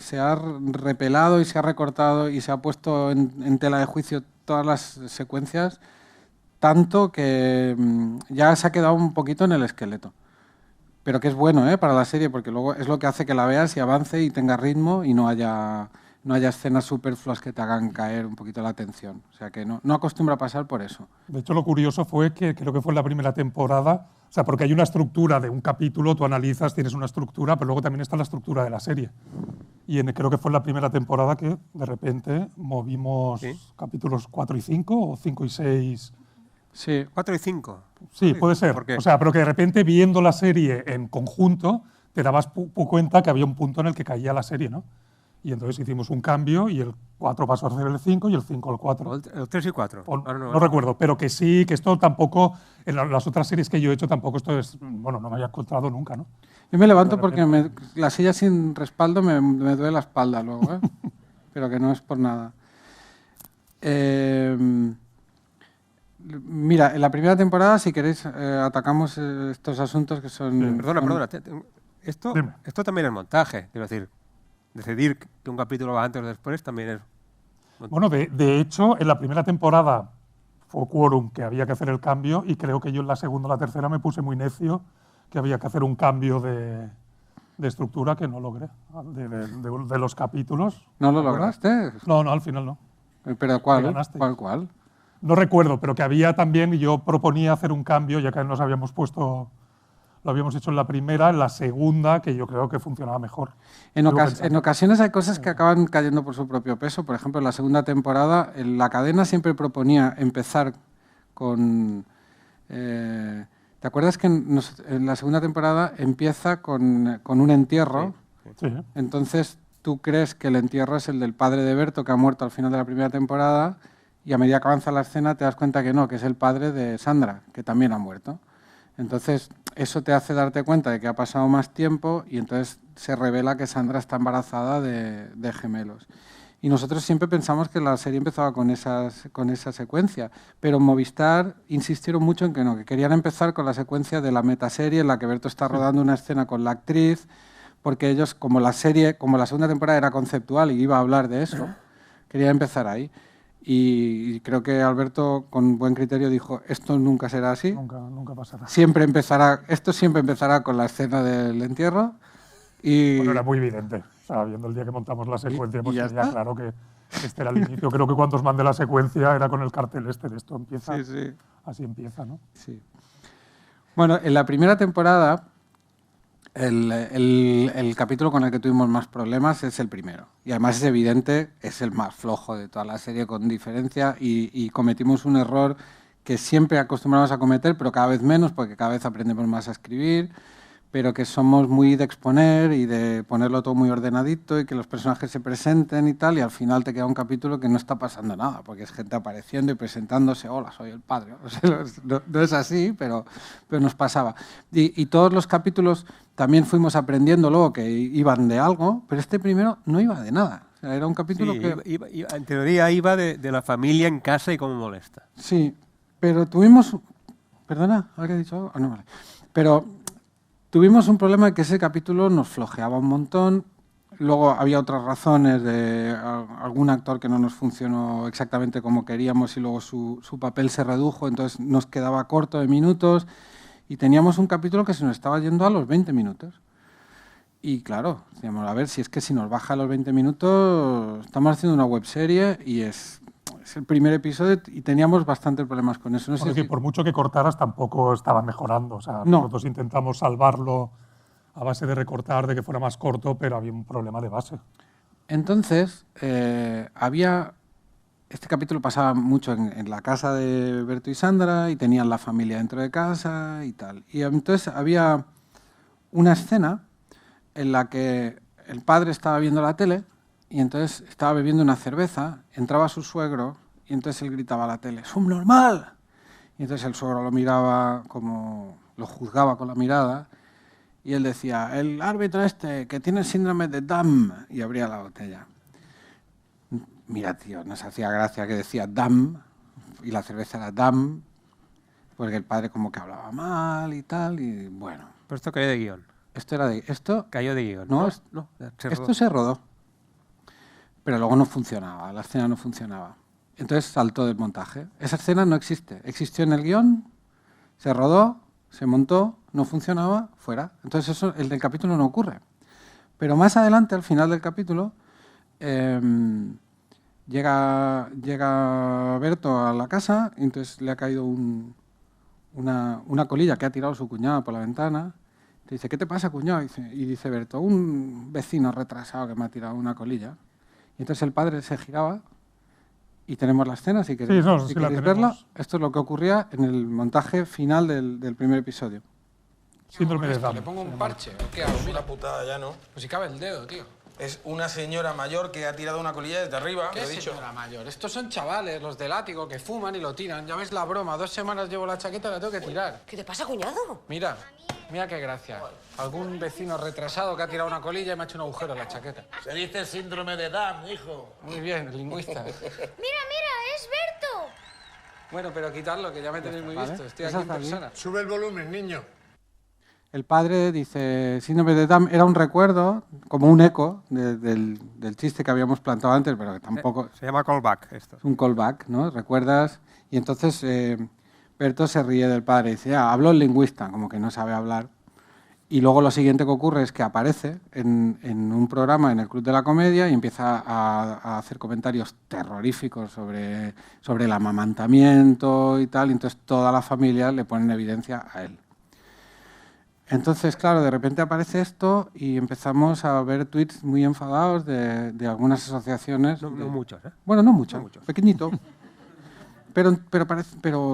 repelado y se ha recortado y se ha puesto en tela de juicio todas las secuencias, tanto que ya se ha quedado un poquito en el esqueleto. Pero que es bueno para la serie, porque luego es lo que hace que la veas y avance y tenga ritmo y no haya escenas superfluas que te hagan caer un poquito la atención. O sea que no acostumbra a pasar por eso. De hecho, lo curioso fue que creo que fue en la primera temporada, o sea, porque hay una estructura de un capítulo, tú analizas, tienes una estructura, pero luego también está la estructura de la serie. Y creo que fue en la primera temporada que de repente movimos capítulos 4 y 5 o 5 y 6. Sí, 4 y 5. Sí, puede ser. O sea, pero que de repente viendo la serie en conjunto te dabas cuenta que había un punto en el que caía la serie, ¿no? Y entonces hicimos un cambio y el 4 pasó a ser el 5 y el 5 al 4. El 3 y 4. No recuerdo, pero que sí, que esto tampoco, en las otras series que yo he hecho tampoco esto es, bueno, no me había encontrado nunca, ¿no? Yo me levanto porque la silla sin respaldo me duele la espalda luego, pero que no es por nada. Mira, en la primera temporada, si queréis, atacamos estos asuntos que son... Perdona. Esto también es montaje, quiero decir. Decidir que un capítulo va antes o después también es... Bueno, de hecho, en la primera temporada fue quórum que había que hacer el cambio y creo que yo en la segunda o la tercera me puse muy necio que había que hacer un cambio de de estructura que no logré, de los capítulos. ¿No lo ¿te acuerdas? lograste? No, al final no. ¿Pero Me cuál? ganasteis. ¿Cuál? No recuerdo, pero que había también, y yo proponía hacer un cambio, ya que nos habíamos puesto, lo habíamos hecho en la primera, en la segunda, que yo creo que funcionaba mejor. En ocasiones hay cosas que acaban cayendo por su propio peso. Por ejemplo, en la segunda temporada, la cadena siempre proponía empezar con... ¿te acuerdas que en la segunda temporada empieza con un entierro? Sí. Entonces, tú crees que el entierro es el del padre de Berto, que ha muerto al final de la primera temporada, y a medida que avanza la escena te das cuenta que no, que es el padre de Sandra, que también ha muerto. Entonces, eso te hace darte cuenta de que ha pasado más tiempo y entonces se revela que Sandra está embarazada de gemelos. Y nosotros siempre pensamos que la serie empezaba con esa secuencia, pero Movistar insistieron mucho en que no, que querían empezar con la secuencia de la metaserie en la que Berto está rodando una escena con la actriz, porque ellos, como la segunda temporada era conceptual y iba a hablar de eso, querían empezar ahí. Y creo que Alberto, con buen criterio, dijo, esto nunca será así. Nunca pasará. Esto siempre empezará con la escena del entierro. Y Bueno, era muy evidente. O sea, viendo el día que montamos la secuencia, pues ya sería está. claro que este era el inicio. Creo que cuando os mandé la secuencia era con el cartel de esto empieza, Sí. así empieza, ¿no? Sí. Bueno, en la primera temporada, el capítulo con el que tuvimos más problemas es el primero. Y además es evidente, es el más flojo de toda la serie con diferencia y cometimos un error que siempre acostumbramos a cometer, pero cada vez menos porque cada vez aprendemos más a escribir, pero que somos muy de exponer y de ponerlo todo muy ordenadito y que los personajes se presenten y tal, y al final te queda un capítulo que no está pasando nada, porque es gente apareciendo y presentándose, hola, soy el padre. O sea, no es así, pero nos pasaba. Y todos los capítulos también fuimos aprendiendo luego que iban de algo, pero este primero no iba de nada. O sea, era un capítulo que... En teoría iba de la familia en casa y cómo molesta. Sí, pero tuvimos... ¿Perdona? ¿Habría dicho algo? No, vale. Pero... tuvimos un problema de que ese capítulo nos flojeaba un montón. Luego había otras razones de algún actor que no nos funcionó exactamente como queríamos y luego su papel se redujo, entonces nos quedaba corto de minutos y teníamos un capítulo que se nos estaba yendo a los 20 minutos. Y claro, decíamos, a ver, si es que si nos baja a los 20 minutos, estamos haciendo una webserie y es el primer episodio y teníamos bastantes problemas con eso. No sé Porque si... por mucho que cortaras tampoco estaba mejorando. O sea, No. nosotros intentamos salvarlo a base de recortar, de que fuera más corto, pero había un problema de base. Entonces, este capítulo pasaba mucho en la casa de Berto y Sandra y tenían la familia dentro de casa y tal. Y entonces había una escena en la que el padre estaba viendo la tele y entonces estaba bebiendo una cerveza, entraba su suegro y entonces él gritaba a la tele, ¡subnormal! Y entonces el suegro lo miraba como, lo juzgaba con la mirada y él decía, el árbitro este que tiene el síndrome de Down, y abría la botella. Mira, tío, nos hacía gracia que decía Down y la cerveza era Down, porque el padre como que hablaba mal y tal, y bueno. Pero esto cayó de guión. Esto Cayó de guión. No, se rodó. esto se rodó, pero luego no funcionaba, la escena no funcionaba. Entonces saltó del montaje. Esa escena no existe. Existió en el guión, se rodó, se montó, no funcionaba, fuera. Entonces eso, el del capítulo no ocurre. Pero más adelante, al final del capítulo, llega Berto a la casa y entonces le ha caído una colilla que ha tirado su cuñada por la ventana. Te dice, ¿qué te pasa, cuñado? Y dice Berto, un vecino retrasado que me ha tirado una colilla. Y entonces el padre se giraba y tenemos la escena, si queréis, si queréis verla. Esto es lo que ocurría en el montaje final del primer episodio. Síndrome de Down. ¿Le pongo un parche? ¿O qué hago? Mira, putada, ya no. Pues si cabe el dedo, tío. Es una señora mayor que ha tirado una colilla desde arriba. ¿Qué señora mayor? Estos son chavales, los del látigo, que fuman y lo tiran. Ya ves la broma, 2 semanas llevo la chaqueta y la tengo que tirar. ¿Qué te pasa, cuñado? Mira, mira qué gracia. Algún vecino retrasado que ha tirado una colilla y me ha hecho un agujero en la chaqueta. Se dice síndrome de Down, hijo. Muy bien, el lingüista. Mira, es Berto. Bueno, pero quitarlo, que ya me tenéis muy visto. Estoy aquí en persona. Sube el volumen, niño. El padre dice, síndrome de Down era un recuerdo, como un eco del chiste que habíamos plantado antes, pero que tampoco... Se llama callback esto. Es un callback, ¿no? ¿Recuerdas? Y entonces Berto se ríe del padre y dice, habló el lingüista, como que no sabe hablar. Y luego lo siguiente que ocurre es que aparece en un programa en el Club de la Comedia y empieza a hacer comentarios terroríficos sobre el amamantamiento y tal, y entonces toda la familia le pone en evidencia a él. Entonces, claro, de repente aparece esto y empezamos a ver tweets muy enfadados de algunas asociaciones. No muchos, ¿eh? Bueno, no muchos, No muchos. pequeñito. Pero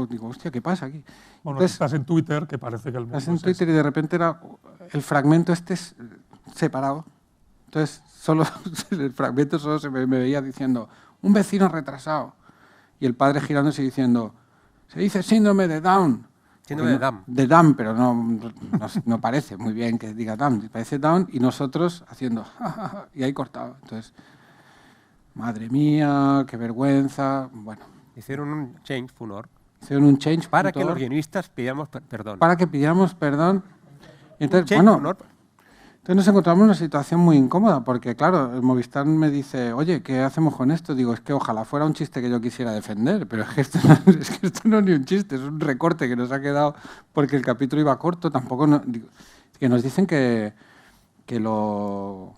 digo, hostia, ¿qué pasa aquí? Bueno, Entonces, estás en Twitter, que parece que el mundo estás en es Twitter y de repente era el fragmento separado. Entonces, solo el fragmento solo se me veía diciendo, un vecino retrasado. Y el padre girándose y diciendo, se dice síndrome de Down. Síndrome de Down. De Down, pero no parece muy bien que diga Down. Parece Down y nosotros haciendo, ja, ja, ja, y ahí cortado. Entonces, madre mía, qué vergüenza. Bueno, Hicieron un change.org hicieron un change para que los guionistas pidiéramos perdón. para que pidiéramos perdón. Y entonces, Change.org. bueno, entonces nos encontramos en una situación muy incómoda, porque claro, el Movistar me dice, oye, ¿qué hacemos con esto? Digo, es que ojalá fuera un chiste que yo quisiera defender, pero es que esto no es ni un chiste, es un recorte que nos ha quedado porque el capítulo iba corto, tampoco que nos dicen que lo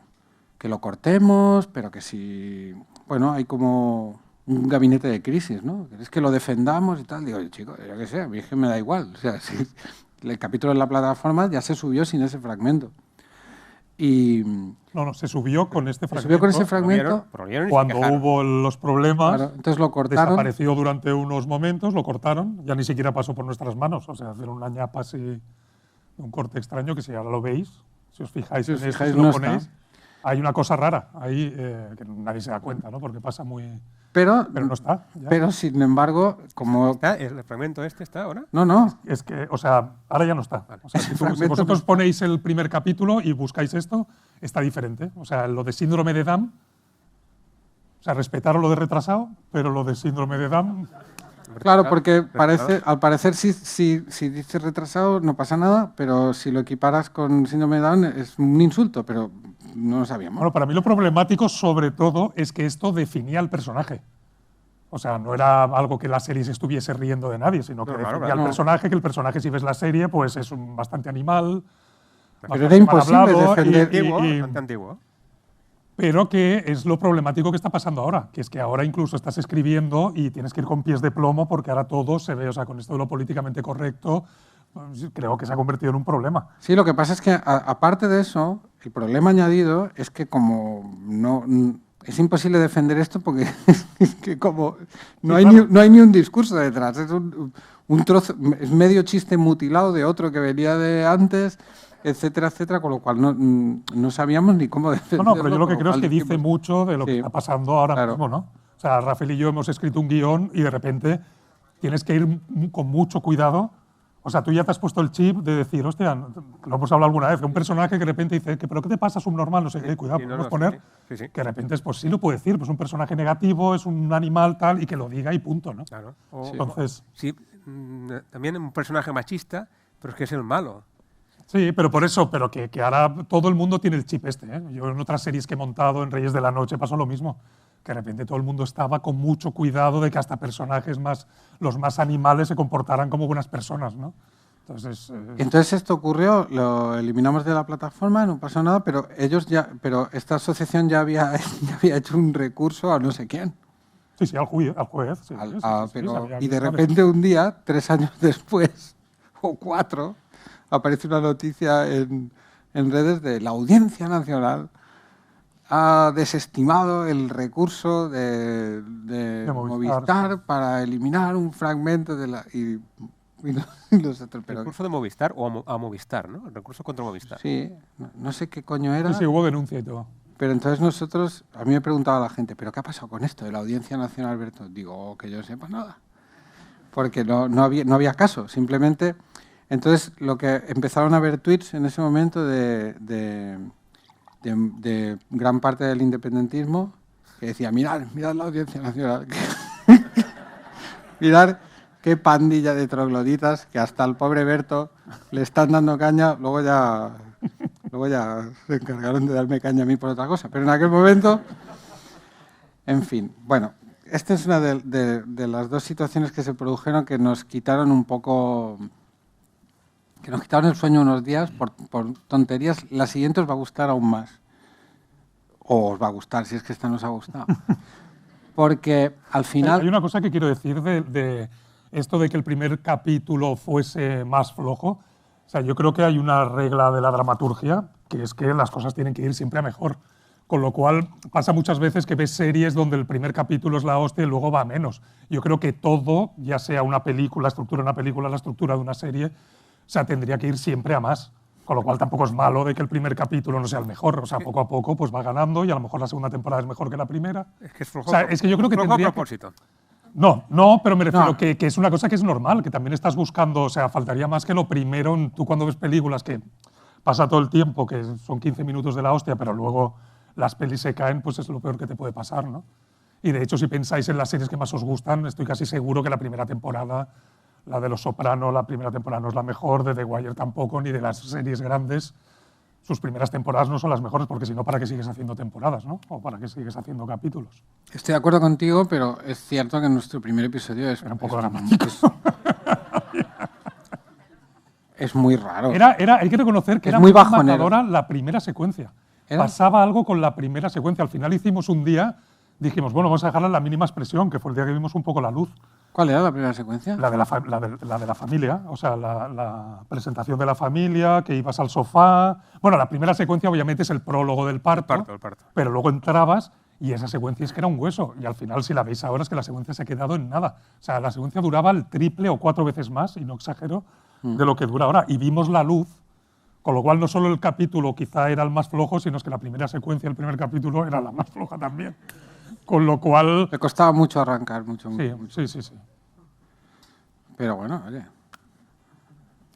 cortemos, pero que si, bueno, hay como un gabinete de crisis, ¿no? ¿Queréis que lo defendamos y tal? Digo, chico, yo qué sé, a mí es que me da igual, o sea, si el capítulo en la plataforma ya se subió sin ese fragmento. Y No, se subió con este fragmento. se subió con ese fragmento. Cuando hubo los problemas, Claro, entonces lo cortaron. desapareció durante unos momentos, lo cortaron, ya ni siquiera pasó por nuestras manos. O sea, hicieron una ñapa así, un corte extraño que si ahora lo veis, si os fijáis Si os en esto, fijáis, si lo no ponéis, está. hay una cosa rara ahí que nadie se da cuenta, ¿no? Porque pasa muy... Pero no está. Ya. Pero, sin embargo, como... ¿Está? ¿El fragmento está ahora? No. Es que, o sea, ahora ya no está. O sea, si fragmento vosotros no- ponéis el primer capítulo y buscáis esto, está diferente. O sea, lo de síndrome de Down, o sea, respetaron lo de retrasado, pero lo de síndrome de Down, Claro, porque al parecer si dices retrasado no pasa nada, pero si lo equiparas con síndrome de Down es un insulto, pero no lo sabíamos. bueno, para mí lo problemático sobre todo es que esto definía al personaje. O sea, no era algo que la serie se estuviese riendo de nadie, sino que definía al personaje, que el personaje, si ves la serie, pues es bastante animal. Pero era imposible defender... Bastante antiguo. Pero que es lo problemático que está pasando ahora, que es que ahora incluso estás escribiendo y tienes que ir con pies de plomo porque ahora todo se ve, o sea, con esto de lo políticamente correcto, pues, creo que se ha convertido en un problema. Sí, lo que pasa es que aparte de eso, el problema añadido es que como no es imposible defender esto porque es que como no hay ni un discurso detrás, es un trozo, es medio chiste mutilado de otro que venía de antes, etcétera, etcétera, con lo cual no sabíamos ni cómo defenderlo. No, pero yo lo que con creo es cual que dice dijimos, mucho de lo que sí, está pasando ahora claro. mismo, ¿no? O sea, Rafael y yo hemos escrito un guión y de repente tienes que ir con mucho cuidado. O sea, tú ya te has puesto el chip de decir, hostia, lo hemos hablado alguna vez, que un personaje que de repente dice, ¿pero qué te pasa, subnormal? No sé qué, cuidado, Sí, podemos sí, poner sí. que de repente es, pues sí lo puede decir, pues un personaje negativo, es un animal tal, y que lo diga y punto, ¿no? Claro. Entonces, Sí, también un personaje machista, pero es que es el malo. sí, pero por eso, pero que ahora todo el mundo tiene el chip este, ¿eh? Yo en otras series que he montado en Reyes de la Noche pasó lo mismo, que de repente todo el mundo estaba con mucho cuidado de que hasta personajes los más animales se comportaran como buenas personas, ¿no? Entonces esto ocurrió, lo eliminamos de la plataforma, no pasó nada, pero esta asociación ya había hecho un recurso a no sé quién. Sí, al juez. Sí, Y de repente un día, 3 años después, o 4, aparece una noticia en redes de la Audiencia Nacional ha desestimado el recurso de Movistar para eliminar un fragmento de la... El recurso de Movistar o a Movistar, ¿no? El recurso contra Movistar. Sí, no sé qué coño era. Sí, hubo denuncia y todo. Pero entonces nosotros, a mí me preguntaba la gente, ¿pero qué ha pasado con esto de la Audiencia Nacional, Alberto? Digo, que yo sepa nada. Porque no había caso, simplemente... Entonces, lo que empezaron a ver tweets en ese momento de gran parte del independentismo que decía, mirad la Audiencia Nacional. Mirad qué pandilla de trogloditas que hasta al pobre Berto le están dando caña, luego ya se encargaron de darme caña a mí por otra cosa, pero en aquel momento, en fin, bueno, esta es una de las dos situaciones que se produjeron que nos quitaron un poco que nos quitaron el sueño unos días por tonterías, la siguiente os va a gustar aún más. O os va a gustar, si es que esta nos ha gustado. Porque al final... Hay una cosa que quiero decir de esto de que el primer capítulo fuese más flojo. O sea, yo creo que hay una regla de la dramaturgia, que es que las cosas tienen que ir siempre a mejor. Con lo cual pasa muchas veces que ves series donde el primer capítulo es la hostia y luego va a menos. Yo creo que todo, ya sea una película, la estructura de una película, la estructura de una serie, o sea, tendría que ir siempre a más. Con lo cual tampoco es malo de que el primer capítulo no sea el mejor. O sea, poco a poco pues va ganando y a lo mejor la segunda temporada es mejor que la primera. Es que es flojo, o sea, es que yo creo que flojo tendría a propósito. No, pero me refiero No. que es una cosa que es normal, que también estás buscando, o sea, faltaría más que lo primero, tú cuando ves películas que pasa todo el tiempo, que son 15 minutos de la hostia, pero luego las pelis se caen, pues es lo peor que te puede pasar, ¿no? Y de hecho, si pensáis en las series que más os gustan, estoy casi seguro que la primera temporada, la de Los Soprano, la primera temporada no es la mejor, de The Wire tampoco, ni de las series grandes. Sus primeras temporadas no son las mejores, porque si no, ¿para qué sigues haciendo temporadas, no? O ¿para qué sigues haciendo capítulos? Estoy de acuerdo contigo, pero es cierto que nuestro primer episodio es... Era un poco dramático. Es muy raro. Hay que reconocer que Es era muy muy bajonero. matadora la primera secuencia. ¿Era? Pasaba algo con la primera secuencia. Al final hicimos un día, dijimos, bueno, vamos a dejarla en la mínima expresión, que fue el día que vimos un poco la luz. ¿Cuál era la primera secuencia? La de la familia, o sea, la presentación de la familia, que ibas al sofá. Bueno, la primera secuencia obviamente es el prólogo del parto, El parto. pero luego entrabas y esa secuencia es que era un hueso. Y al final, si la veis ahora, es que la secuencia se ha quedado en nada. O sea, la secuencia duraba el triple o 4 veces más, y no exagero, de lo que dura ahora. Y vimos la luz, con lo cual no solo el capítulo quizá era el más flojo, sino es que la primera secuencia, el primer capítulo, era la más floja también. Con lo cual... Le costaba mucho arrancar, mucho. Sí. Pero bueno, oye.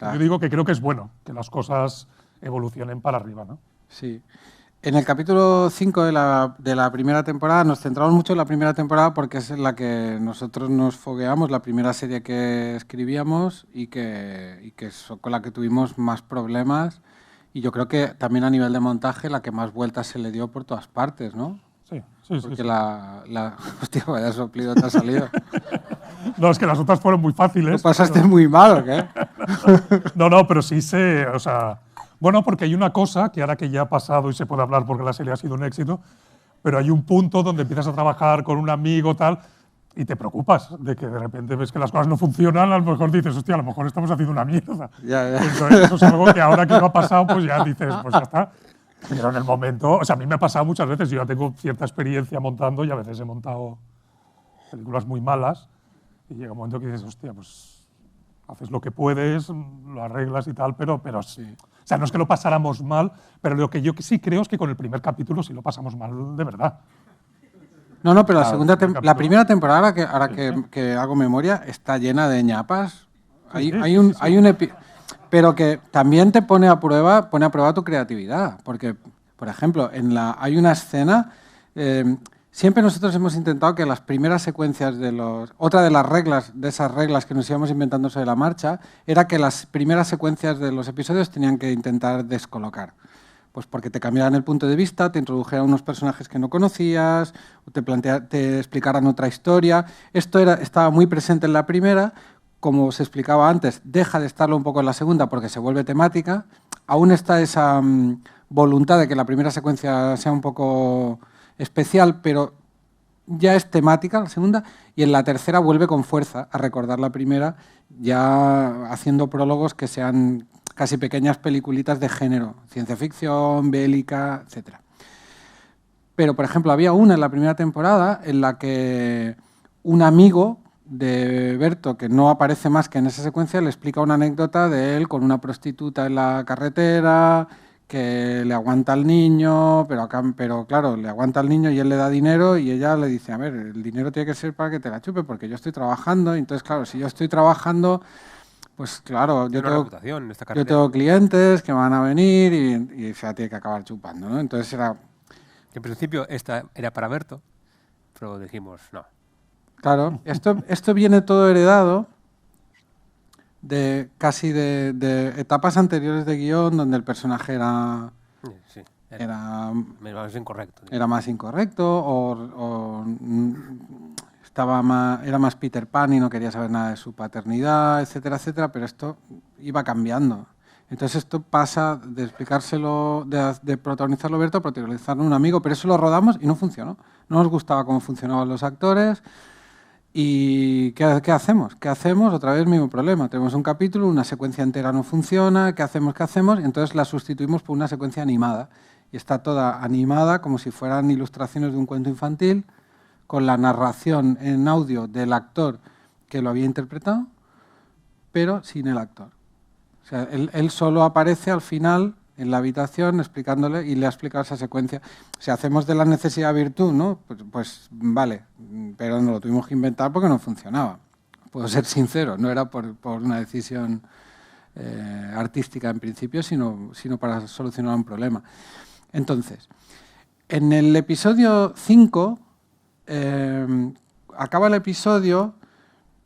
Yo digo que creo que es bueno que las cosas evolucionen para arriba, ¿no? Sí. En el capítulo 5 de la primera temporada nos centramos mucho en la primera temporada porque es en la que nosotros nos fogueamos, la primera serie que escribíamos y que con la que tuvimos más problemas. Y yo creo que también a nivel de montaje la que más vueltas se le dio por todas partes, ¿no? Sí. Porque hostia, vaya soplido te ha salido. No, es que las otras fueron muy fáciles. ¿Lo pasaste muy mal o qué? No, pero sí o sea... Bueno, porque hay una cosa que ahora que ya ha pasado y se puede hablar porque la serie ha sido un éxito, pero hay un punto donde empiezas a trabajar con un amigo tal y te preocupas de que de repente ves que las cosas no funcionan, a lo mejor dices, hostia, a lo mejor estamos haciendo una mierda. Ya. Entonces, eso es algo que ahora que no ha pasado, pues ya dices, pues ya está. Pero en el momento, o sea, a mí me ha pasado muchas veces, yo ya tengo cierta experiencia montando y a veces he montado películas muy malas y llega un momento que dices, hostia, pues haces lo que puedes, lo arreglas y tal, pero sí. O sea, no es que lo pasáramos mal, pero lo que yo sí creo es que con el primer capítulo sí lo pasamos mal de verdad. No, pero la primera temporada, ahora que hago memoria, está llena de ñapas. Hay un pero que también te pone a prueba tu creatividad. Porque, por ejemplo, hay una escena... siempre nosotros hemos intentado que las primeras secuencias otra de las reglas, de esas reglas que nos íbamos inventando sobre la marcha, era que las primeras secuencias de los episodios tenían que intentar descolocar. Pues porque te cambiaran el punto de vista, te introdujeran unos personajes que no conocías, te explicaran otra historia. Esto estaba muy presente en la primera, como se explicaba antes, deja de estarlo un poco en la segunda porque se vuelve temática. Aún está esa voluntad de que la primera secuencia sea un poco especial, pero ya es temática la segunda, y en la tercera vuelve con fuerza a recordar la primera, ya haciendo prólogos que sean casi pequeñas peliculitas de género, ciencia ficción, bélica, etc. Pero, por ejemplo, había una en la primera temporada en la que un amigo de Berto, que no aparece más que en esa secuencia, le explica una anécdota de él con una prostituta en la carretera, que le aguanta al niño, pero claro, le aguanta al niño y él le da dinero y ella le dice, a ver, el dinero tiene que ser para que te la chupe porque yo estoy trabajando, y entonces claro, si yo estoy trabajando, pues claro, yo tengo clientes que van a venir y se la tiene que acabar chupando, ¿no? Entonces era... En principio esta era para Berto, pero dijimos no. Claro, esto viene todo heredado de etapas anteriores de guión donde el personaje era más incorrecto. Era más incorrecto o era más Peter Pan y no quería saber nada de su paternidad, etcétera, etcétera, pero esto iba cambiando. Entonces esto pasa de explicárselo, de protagonizarlo Berto a protagonizarlo un amigo, pero eso lo rodamos y no funcionó. No nos gustaba cómo funcionaban los actores. ¿Y qué hacemos? ¿Qué hacemos? Otra vez el mismo problema. Tenemos un capítulo, una secuencia entera no funciona, ¿qué hacemos? Y entonces la sustituimos por una secuencia animada. Y está toda animada como si fueran ilustraciones de un cuento infantil, con la narración en audio del actor que lo había interpretado, pero sin el actor. O sea, él solo aparece al final en la habitación explicándole y le ha explicado esa secuencia. Si hacemos de la necesidad virtud, ¿no? Pues vale, pero no lo tuvimos que inventar porque no funcionaba. Puedo ser sincero, no era por una decisión artística en principio, sino para solucionar un problema. Entonces, en el episodio 5, acaba el episodio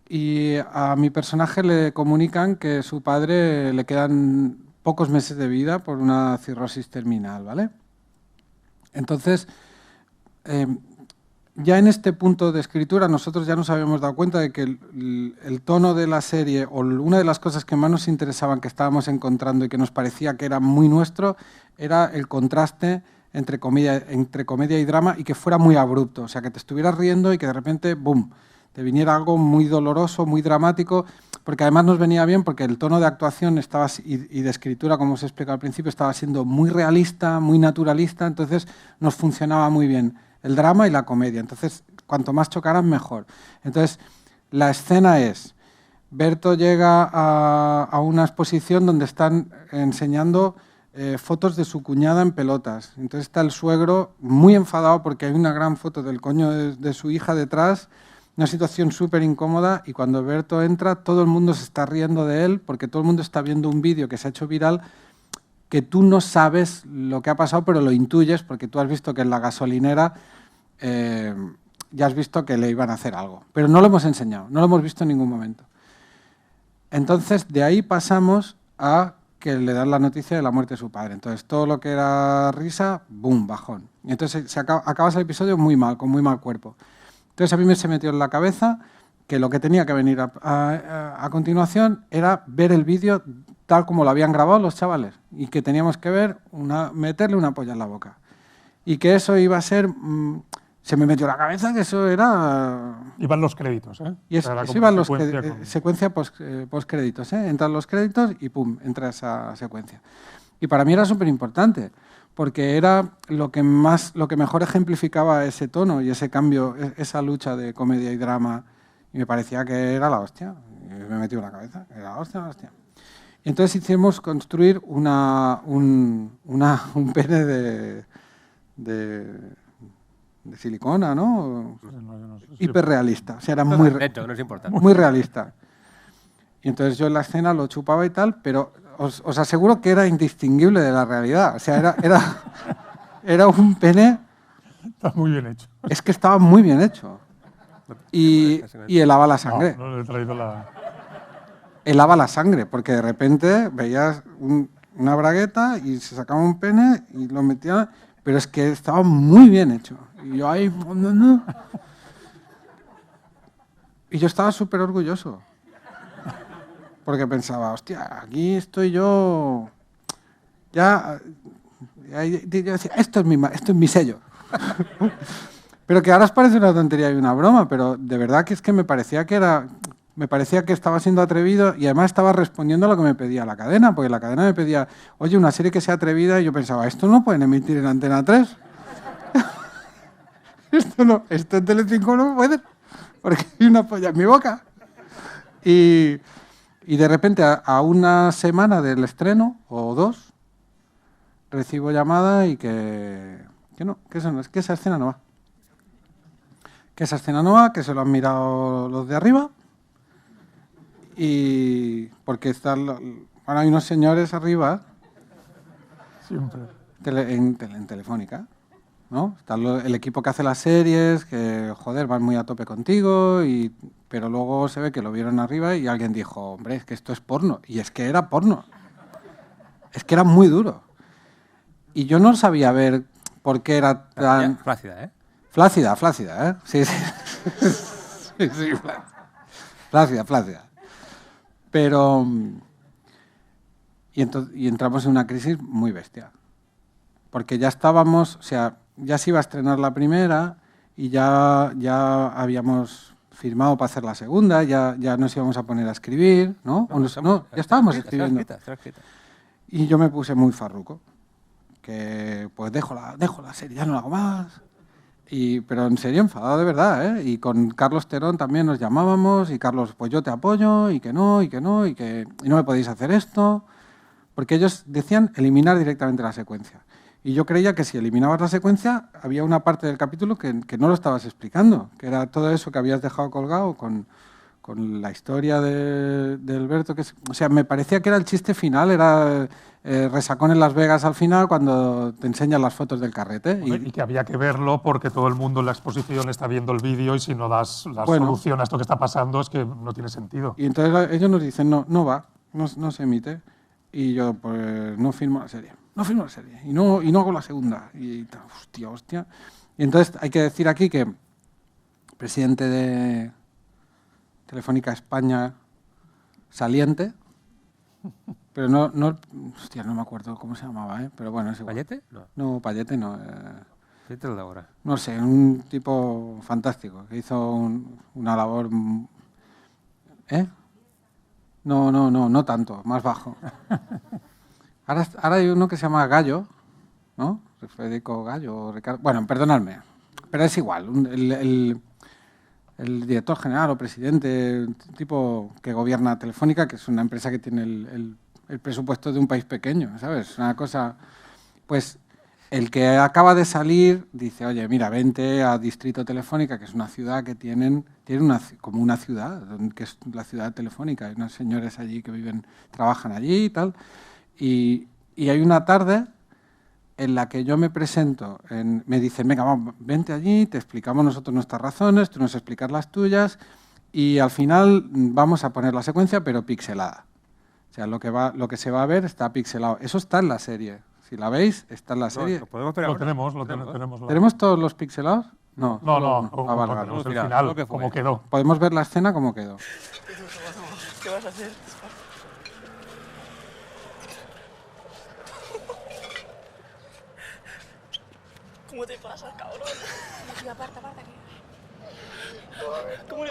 y a mi personaje le comunican que su padre le quedan pocos meses de vida por una cirrosis terminal, ¿vale? Entonces, ya en este punto de escritura nosotros ya nos habíamos dado cuenta de que el tono de la serie, o una de las cosas que más nos interesaban, que estábamos encontrando y que nos parecía que era muy nuestro, era el contraste entre comedia y drama, y que fuera muy abrupto, o sea, que te estuvieras riendo y que de repente, ¡boom!, te viniera algo muy doloroso, muy dramático, porque además nos venía bien porque el tono de actuación y de escritura, como os he explicado al principio, estaba siendo muy realista, muy naturalista, entonces nos funcionaba muy bien el drama y la comedia. Entonces, cuanto más chocaran, mejor. Entonces, la escena es, Berto llega a una exposición donde están enseñando fotos de su cuñada en pelotas. Entonces está el suegro muy enfadado porque hay una gran foto del coño de su hija detrás, una situación súper incómoda, y cuando Berto entra todo el mundo se está riendo de él porque todo el mundo está viendo un vídeo que se ha hecho viral que tú no sabes lo que ha pasado, pero lo intuyes porque tú has visto que en la gasolinera ya has visto que le iban a hacer algo. Pero no lo hemos enseñado, no lo hemos visto en ningún momento. Entonces, de ahí pasamos a que le dan la noticia de la muerte de su padre. Entonces, todo lo que era risa, ¡boom!, bajón. Y entonces acabas el episodio muy mal, con muy mal cuerpo. Entonces a mí me se metió en la cabeza que lo que tenía que venir a continuación era ver el vídeo tal como lo habían grabado los chavales y que teníamos que meterle una polla en la boca. Y que eso iba a ser... se me metió en la cabeza que eso era... Iban los créditos, ¿eh? Y eso iban los secuencia post-créditos, ¿eh? Entran los créditos y pum, entra esa secuencia. Y para mí era súper importante, porque era lo que mejor ejemplificaba ese tono y ese cambio, esa lucha de comedia y drama, y me parecía que era la hostia. Y me metió en la cabeza, era la hostia. Y entonces hicimos construir un pene de silicona, ¿no? Hiperrealista, o sea, era muy realista. Y entonces yo en la escena lo chupaba y tal, pero os aseguro que era indistinguible de la realidad. O sea, era un pene... Está muy bien hecho. Es que estaba muy bien hecho. Y helaba la sangre. No le he traído la... Helaba la sangre, porque de repente veías una bragueta y se sacaba un pene y lo metía... Pero es que estaba muy bien hecho. Y yo ahí... Y yo estaba súper orgulloso. Porque pensaba, hostia, aquí estoy yo... Yo decía, esto es mi sello. Pero que ahora os parece una tontería y una broma, pero de verdad que es que me parecía que estaba siendo atrevido y además estaba respondiendo a lo que me pedía la cadena, porque la cadena me pedía, oye, una serie que sea atrevida, y yo pensaba, esto no pueden emitir en Antena 3. Esto en Telecinco no puede, porque hay una polla en mi boca. Y de repente, a una semana del estreno, o dos, recibo llamada y que esa escena no va. Que esa escena no va, que se lo han mirado los de arriba. Y porque hay unos señores arriba, siempre en Telefónica, ¿no? Está el equipo que hace las series, que, joder, van muy a tope contigo, pero luego se ve que lo vieron arriba y alguien dijo, hombre, es que esto es porno. Y es que era porno. Es que era muy duro. Y yo no sabía ver por qué era tan... Flácida, ¿eh? Flácida, ¿eh? Sí. Sí, flácida. Pero... y entramos en una crisis muy bestia. Porque ya estábamos, o sea, ya se iba a estrenar la primera y ya habíamos firmado para hacer la segunda, ya nos íbamos a poner a escribir, ¿no? Ya estábamos escribiendo. Y yo me puse muy farruco, que pues dejo la serie, ya no la hago más. Pero en serio, enfadado de verdad, ¿eh? Y con Carlos Terón también nos llamábamos, y Carlos, pues yo te apoyo, y no me podéis hacer esto, porque ellos decían eliminar directamente la secuencia. Y yo creía que si eliminabas la secuencia, había una parte del capítulo que no lo estabas explicando, que era todo eso que habías dejado colgado con la historia de Alberto. O sea, me parecía que era el chiste final, era resacón en Las Vegas al final, cuando te enseñan las fotos del carrete. Y que había que verlo porque todo el mundo en la exposición está viendo el vídeo y si no das la solución a esto que está pasando es que no tiene sentido. Y entonces ellos nos dicen, no va, no se emite. Y yo, pues, no firmo la serie. Y no hago la segunda. Y hostia. Y entonces hay que decir aquí que el presidente de Telefónica España saliente, pero no me acuerdo cómo se llamaba, ¿eh? Pero bueno, es igual. ¿Payete? No, Payete no. ¿Payete de ahora? No sé, un tipo fantástico que hizo una labor. No tanto, más bajo. Ahora hay uno que se llama Gallo, ¿no? Federico Gallo o Ricardo. Bueno, perdonadme, pero es igual. El director general o presidente, un tipo que gobierna Telefónica, que es una empresa que tiene el presupuesto de un país pequeño, ¿sabes? Una cosa. Pues el que acaba de salir dice, oye, mira, vente a Distrito Telefónica, que es una ciudad que tiene como una ciudad, que es la ciudad telefónica. Hay unos señores allí que trabajan allí y tal. Y hay una tarde en la que yo me presento, me dicen, venga, vamos, vente allí, te explicamos nosotros nuestras razones, tú nos explicas las tuyas y al final vamos a poner la secuencia pero pixelada. O sea, lo que se va a ver está pixelado. Eso está en la serie. Si la veis, está en la serie. Lo tenemos. ¿Tenemos todos los pixelados? No. Vale, el final, como quedó. Podemos ver la escena como quedó. ¿Qué vas a hacer? ¿Cómo te pasas, cabrón? Tío, aparta, que... ¿Cómo le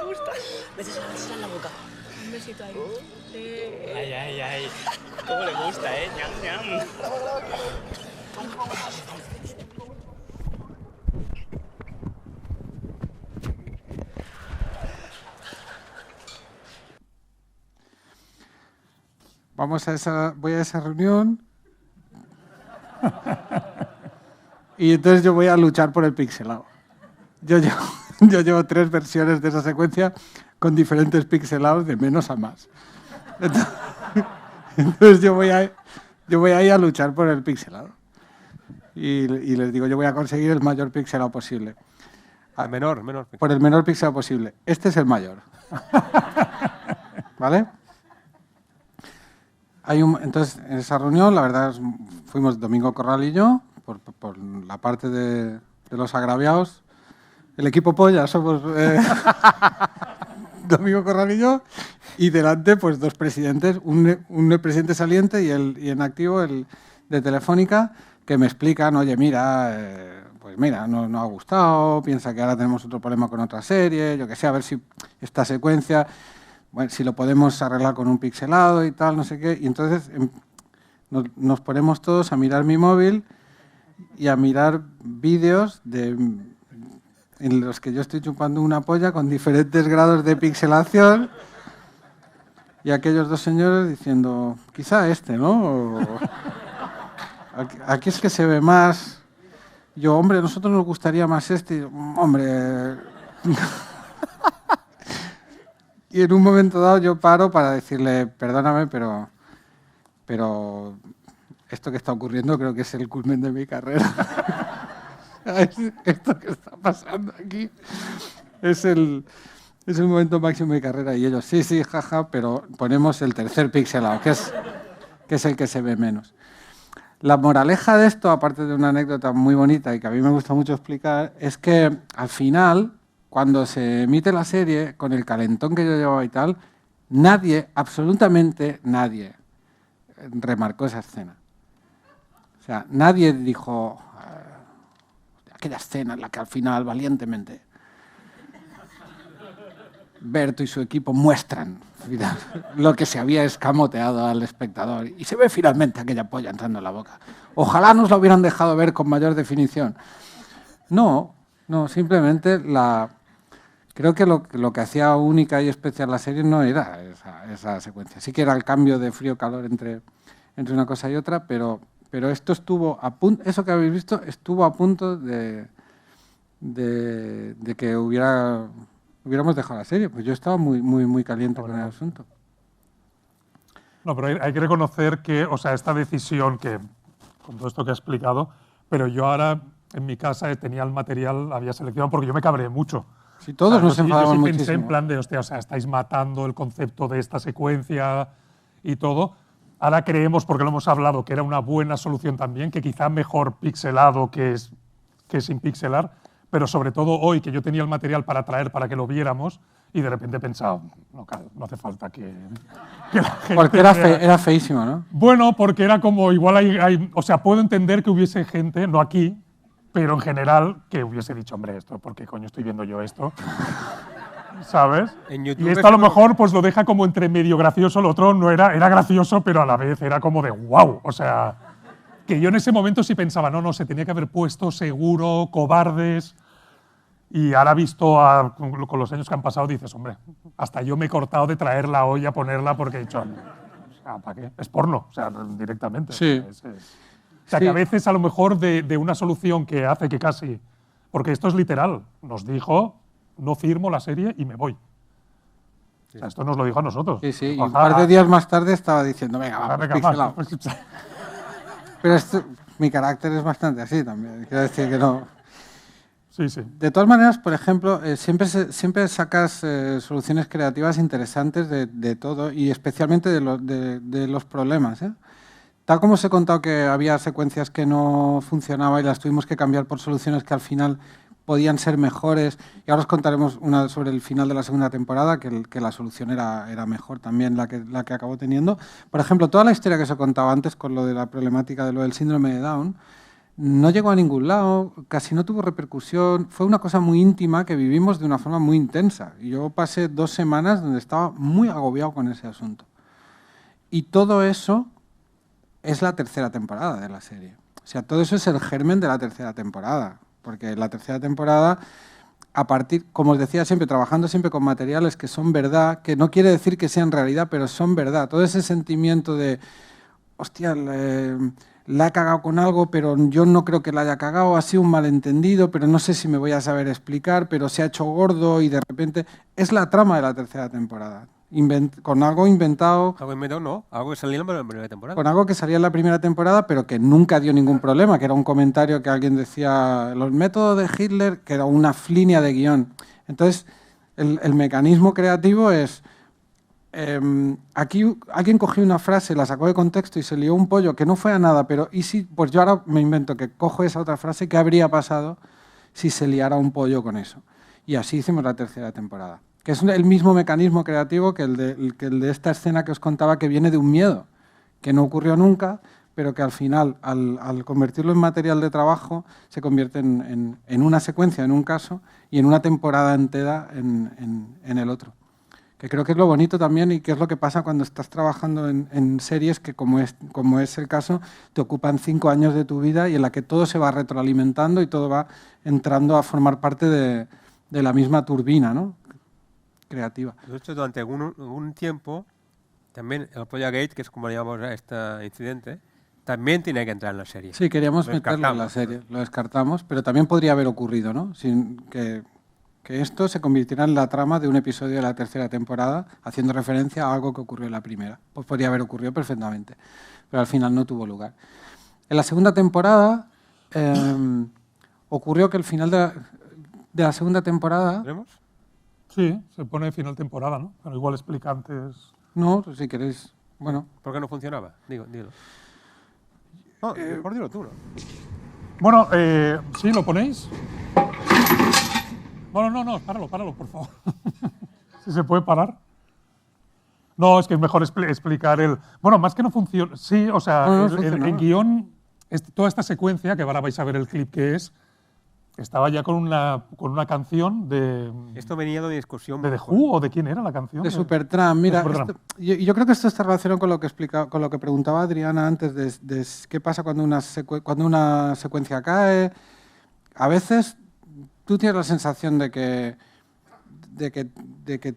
gusta? Besos en la boca. Un besito ahí. Ay. ¿Cómo le gusta, ñam? Voy a esa reunión y entonces yo voy a luchar por el pixelado. Yo llevo 3 versiones de esa secuencia con diferentes pixelados de menos a más. Entonces yo voy ahí a luchar por el pixelado. Y les digo, yo voy a conseguir el mayor pixelado posible. Menor. Por el menor pixelado posible. Este es el mayor. ¿Vale? Entonces, en esa reunión, la verdad, fuimos Domingo Corral y yo, por la parte de los agraviados. El equipo polla somos Domingo Corral y yo, y delante, pues 2 presidentes, un presidente saliente y en activo, el de Telefónica, que me explican, oye, mira, pues mira, no ha gustado, piensa que ahora tenemos otro problema con otra serie, yo que sé, a ver si esta secuencia... Bueno, si lo podemos arreglar con un pixelado y tal, no sé qué. Y entonces nos ponemos todos a mirar mi móvil y a mirar vídeos en los que yo estoy chupando una polla con diferentes grados de pixelación y aquellos 2 señores diciendo, quizá este, ¿no? Aquí es que se ve más. Yo, hombre, a nosotros nos gustaría más este. Hombre... Y en un momento dado yo paro para decirle, perdóname, pero esto que está ocurriendo creo que es el culmen de mi carrera. Esto que está pasando aquí es el momento máximo de mi carrera. Y ellos, sí, jaja, pero ponemos el tercer pixelado, que es el que se ve menos. La moraleja de esto, aparte de una anécdota muy bonita y que a mí me gusta mucho explicar, es que al final... Cuando se emite la serie, con el calentón que yo llevaba y tal, nadie, absolutamente nadie, remarcó esa escena. O sea, nadie dijo aquella escena en la que al final, valientemente, Berto y su equipo muestran lo que se había escamoteado al espectador y se ve finalmente aquella polla entrando en la boca. Ojalá nos lo hubieran dejado ver con mayor definición. No, simplemente creo que lo que hacía única y especial la serie no era esa secuencia. Sí que era el cambio de frío-calor entre una cosa y otra, pero esto estuvo a punto, eso que habéis visto estuvo a punto de que hubiéramos dejado la serie, pues yo estaba muy caliente con el asunto. No, pero hay que reconocer que, o sea, esta decisión que, con todo esto que he explicado, pero yo ahora en mi casa tenía el material, había seleccionado, porque yo me cabreé mucho. Sí, todos nos enfadamos muchísimo. Pensé en plan de, hostia, o sea, estáis matando el concepto de esta secuencia y todo. Ahora creemos, porque lo hemos hablado, que era una buena solución también, que quizá mejor pixelado que sin pixelar, pero sobre todo hoy, que yo tenía el material para traer, para que lo viéramos, y de repente he pensado, no hace falta que la gente... Porque era feísimo, ¿no? Bueno, porque era como, igual o sea, puedo entender que hubiese gente, no aquí, pero en general, que hubiese dicho, hombre, esto, ¿por qué coño estoy viendo yo esto? ¿Sabes? En YouTube y esto a lo mejor pues lo deja como entre medio gracioso, el otro no era gracioso, pero a la vez era como de wow, o sea, que yo en ese momento sí pensaba, no, se tenía que haber puesto seguro, cobardes, y ahora visto con los años que han pasado dices, hombre, hasta yo me he cortado de traerla hoy a ponerla porque he dicho, o sea, ¿para qué? Es porno, o sea, directamente. Sí. O sea, que a veces a lo mejor de una solución que hace que casi, porque esto es literal, nos dijo, no firmo la serie y me voy. Sí. O sea, esto nos lo dijo a nosotros. Sí, y un par de días más tarde estaba diciendo, venga, pixelado. Pero mi carácter es bastante así también, quiero decir que no... Sí. De todas maneras, por ejemplo, siempre sacas soluciones creativas interesantes de todo y especialmente de los problemas. Tal como os he contado que había secuencias que no funcionaban y las tuvimos que cambiar por soluciones que al final podían ser mejores. Y ahora os contaremos una sobre el final de la segunda temporada, que la solución era mejor también la que acabó teniendo. Por ejemplo, toda la historia que os he contado antes con lo de la problemática de lo del síndrome de Down, no llegó a ningún lado, casi no tuvo repercusión, fue una cosa muy íntima que vivimos de una forma muy intensa. Y yo pasé 2 semanas donde estaba muy agobiado con ese asunto. Y todo eso es la tercera temporada de la serie. O sea, todo eso es el germen de la tercera temporada. Porque la tercera temporada, a partir, como os decía siempre, trabajando siempre con materiales que son verdad, que no quiere decir que sean realidad, pero son verdad. Todo ese sentimiento de, hostia, la he cagado con algo, pero yo no creo que la haya cagado, ha sido un malentendido, pero no sé si me voy a saber explicar, pero se ha hecho gordo y de repente... Es la trama de la tercera temporada. Con algo inventado... Algo inventado no, algo que salía en la primera temporada. Con algo que salía en la primera temporada, pero que nunca dio ningún problema, que era un comentario que alguien decía, los métodos de Hitler, que era una línea de guión. Entonces, el mecanismo creativo es... aquí alguien cogió una frase, la sacó de contexto y se lió un pollo que no fue a nada, pero ¿y si? Pues yo ahora me invento que cojo esa otra frase, ¿qué habría pasado si se liara un pollo con eso? Y así hicimos la tercera temporada, que es el mismo mecanismo creativo que el de esta escena que os contaba, que viene de un miedo, que no ocurrió nunca, pero que al final, al convertirlo en material de trabajo, se convierte en una secuencia, en un caso, y en una temporada entera en el otro. Que creo que es lo bonito también y que es lo que pasa cuando estás trabajando en series que, como es el caso, te ocupan 5 años de tu vida y en la que todo se va retroalimentando y todo va entrando a formar parte de la misma turbina, ¿no? Creativa. De hecho, durante algún tiempo, también el Polla Gate, que es como le llamamos a este incidente, también tiene que entrar en la serie. Sí, queríamos meterlo en la serie, lo descartamos, pero también podría haber ocurrido, ¿no? Sin que esto se convirtiera en la trama de un episodio de la tercera temporada, haciendo referencia a algo que ocurrió en la primera. Pues podría haber ocurrido perfectamente, pero al final no tuvo lugar. En la segunda temporada ocurrió que el final de la segunda temporada... ¿Veremos? Sí, se pone final temporada, ¿no? Pero igual explica antes... No, si queréis... Bueno. ¿Por qué no funcionaba? Dilo. No, por dilo tú, ¿no? Bueno, ¿sí lo ponéis? Bueno, no, páralo, por favor. Si se puede parar. No, es que es mejor explicar el... Bueno, más que no funciona... Sí, o sea, en guión, toda esta secuencia, que ahora vais a ver el clip que es, estaba ya con una canción de... Esto venía de una discusión... ¿De The Who o de quién era la canción? De Supertramp. Mira, Supertramp. Yo creo que esto está relacionado con lo que con lo que preguntaba Adriana antes de qué pasa cuando una secuencia cae. A veces tú tienes la sensación de que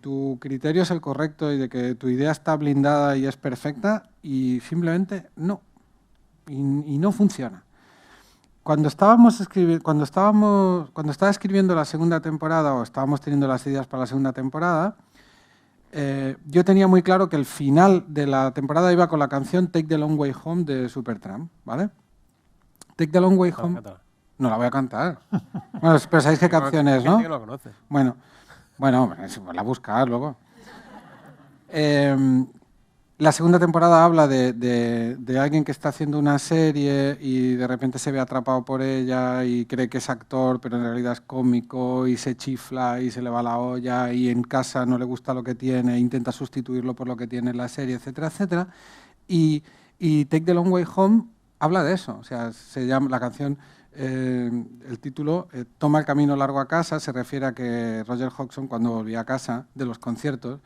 tu criterio es el correcto y de que tu idea está blindada y es perfecta, y simplemente no. Y no funciona. Cuando estaba escribiendo la segunda temporada, o estábamos teniendo las ideas para la segunda temporada, yo tenía muy claro que el final de la temporada iba con la canción Take the Long Way Home de Supertramp, ¿vale? Take the Long Way Home... No la voy a cantar. Bueno, pero sabéis qué canción es, ¿no? Que lo conoce. Bueno, la buscar luego. La segunda temporada habla de alguien que está haciendo una serie y de repente se ve atrapado por ella y cree que es actor, pero en realidad es cómico, y se chifla y se le va la olla, y en casa no le gusta lo que tiene e intenta sustituirlo por lo que tiene en la serie, etcétera, etcétera. Y Take the Long Way Home habla de eso. O sea, se llama la canción... el título, Toma el camino largo a casa, se refiere a que Roger Hodgson, cuando volvía a casa de los conciertos,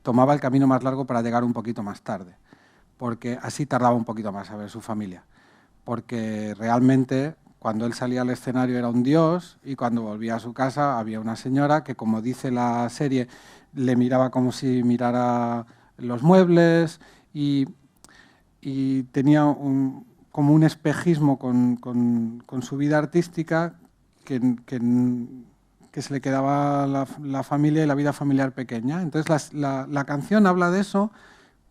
tomaba el camino más largo para llegar un poquito más tarde, porque así tardaba un poquito más a ver su familia, porque realmente cuando él salía al escenario era un dios, y cuando volvía a su casa había una señora que, como dice la serie, le miraba como si mirara los muebles, y tenía como un espejismo con su vida artística que se le quedaba la familia y la vida familiar pequeña. Entonces la canción habla de eso,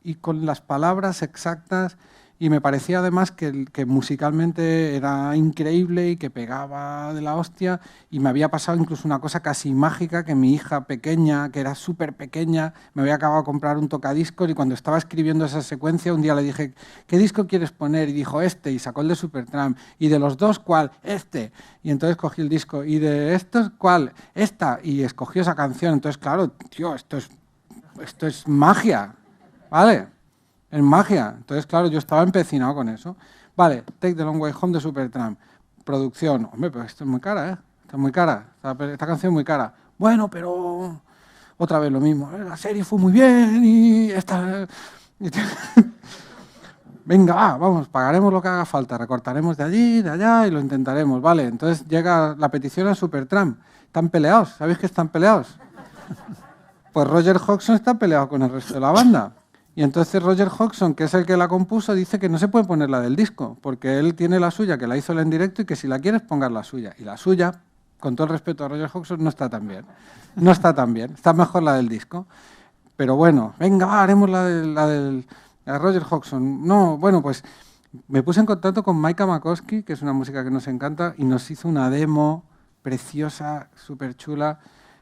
y con las palabras exactas, y me parecía además que musicalmente era increíble y que pegaba de la hostia, y me había pasado incluso una cosa casi mágica, que mi hija pequeña, que era súper pequeña, me había acabado de comprar un tocadiscos, y cuando estaba escribiendo esa secuencia un día le dije, ¿qué disco quieres poner? Y dijo, este, y sacó el de Supertramp. ¿Y de los dos cuál? Este. Y entonces cogí el disco. ¿Y de estos cuál? Esta. Y escogió esa canción. Entonces, claro, tío, esto es magia, ¿vale? Es magia. Entonces, claro, yo estaba empecinado con eso. Vale, Take the Long Way Home de Supertramp. Producción. Hombre, pero esto es muy cara, ¿eh? Está muy cara. Esta canción es muy cara. Bueno, pero... Otra vez lo mismo. La serie fue muy bien y esta... Venga, vamos, pagaremos lo que haga falta. Recortaremos de allí, de allá y lo intentaremos. Vale, entonces llega la petición a Supertramp. Están peleados. ¿Sabéis que están peleados? Pues Roger Hodgson está peleado con el resto de la banda. Y entonces Roger Hodgson, que es el que la compuso, dice que no se puede poner la del disco, porque él tiene la suya, que la hizo él en directo, y que si la quieres pongas la suya. Y la suya, con todo el respeto a Roger Hodgson, no está tan bien. No está tan bien. Está mejor la del disco. Pero bueno, venga, haremos la de Roger Hodgson. No, bueno, pues me puse en contacto con Maika Makowski, que es una música que nos encanta, y nos hizo una demo preciosa, súper chula.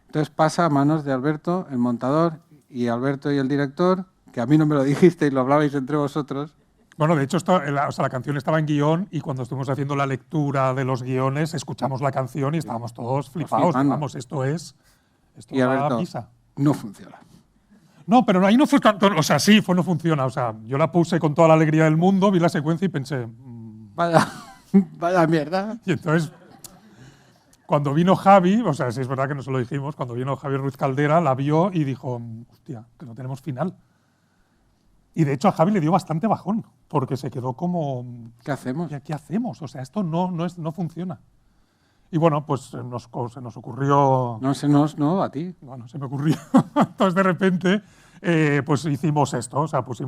Entonces pasa a manos de Alberto, el montador, y Alberto y el director, que a mí no me lo dijiste y lo hablabais entre vosotros. Bueno, de hecho, la canción estaba en guión, y cuando estuvimos haciendo la lectura de los guiones, escuchamos la canción y estábamos todos flipados. Vamos, esto y Alberto, pisa. No funciona. No, pero ahí no fue tanto, o sea, sí, no funciona. O sea, yo la puse con toda la alegría del mundo, vi la secuencia y pensé... Vaya mierda. Y entonces, cuando vino Javi, o sea, sí es verdad que no se lo dijimos, cuando vino Javier Ruiz Caldera, la vio y dijo, hostia, que no tenemos final. Y de hecho a Javi le dio bastante bajón, porque se quedó como... ¿Qué hacemos? ¿Qué hacemos? O sea, esto no funciona. Y bueno, pues se nos ocurrió... No, a ti. Bueno, se me ocurrió. Entonces de repente, pues hicimos esto, o sea, puse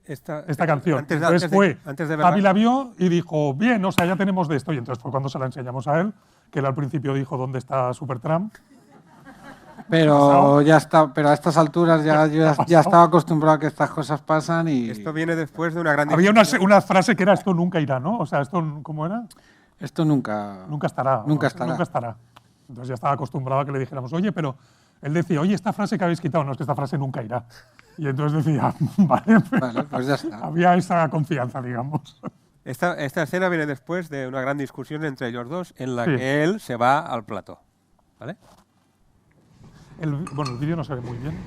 esta canción. Javi la vio y dijo, bien, o sea, ya tenemos de esto. Y entonces fue cuando se la enseñamos a él, que él al principio dijo, ¿dónde está Supertramp? Pero ya está, pero a estas alturas ya estaba acostumbrado a que estas cosas pasan y... Esto viene después de una gran... Había una frase que era, esto nunca irá, ¿no? O sea, esto, ¿cómo era? Esto nunca estará. Nunca estará. Entonces ya estaba acostumbrado a que le dijéramos, oye, pero... Él decía, oye, esta frase que habéis quitado, no, es que esta frase nunca irá. Y entonces decía, vale, pues ya está. Había esa confianza, digamos. Esta escena viene después de una gran discusión entre ellos dos, en la que él se va al plató, ¿vale? Bueno, el vídeo no se ve muy bien.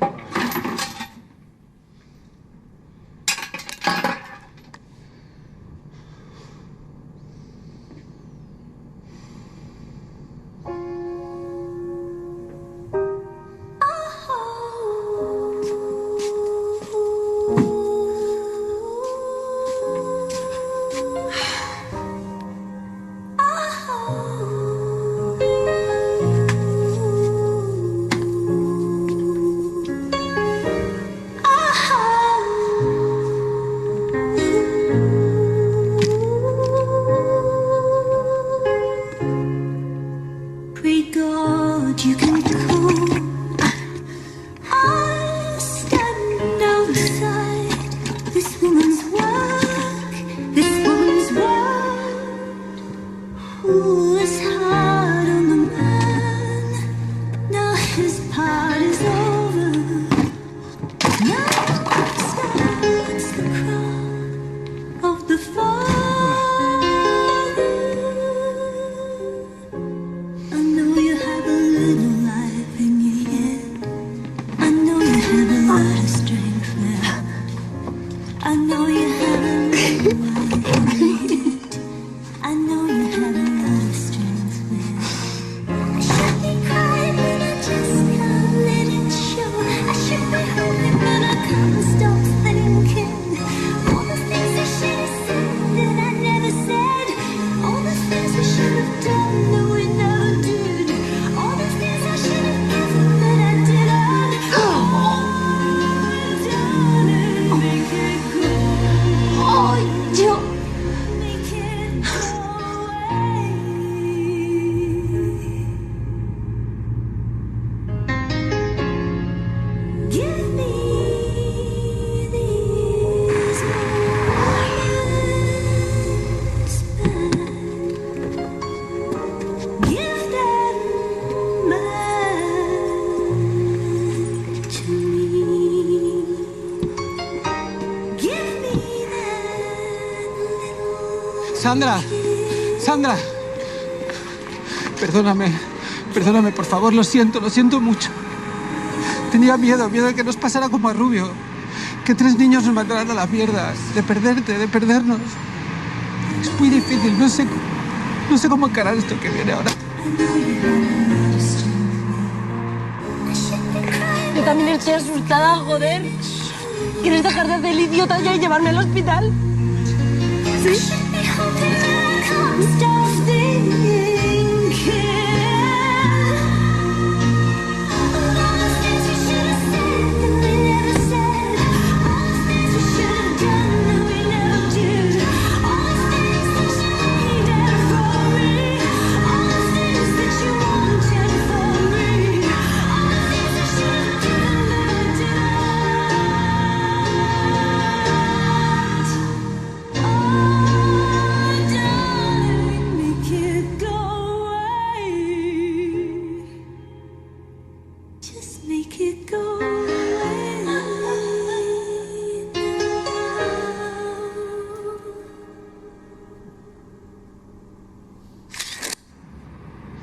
Sandra, Sandra, perdóname, perdóname, por favor, lo siento mucho. Tenía miedo de que nos pasara como a Rubio, que 3 niños nos mandaran a la mierda, de perderte, de perdernos. Es muy difícil, no sé cómo encarar esto que viene ahora. Yo también estoy asustada, joder. ¿Quieres dejar de hacer el idiota ya y llevarme al hospital? ¿Sí?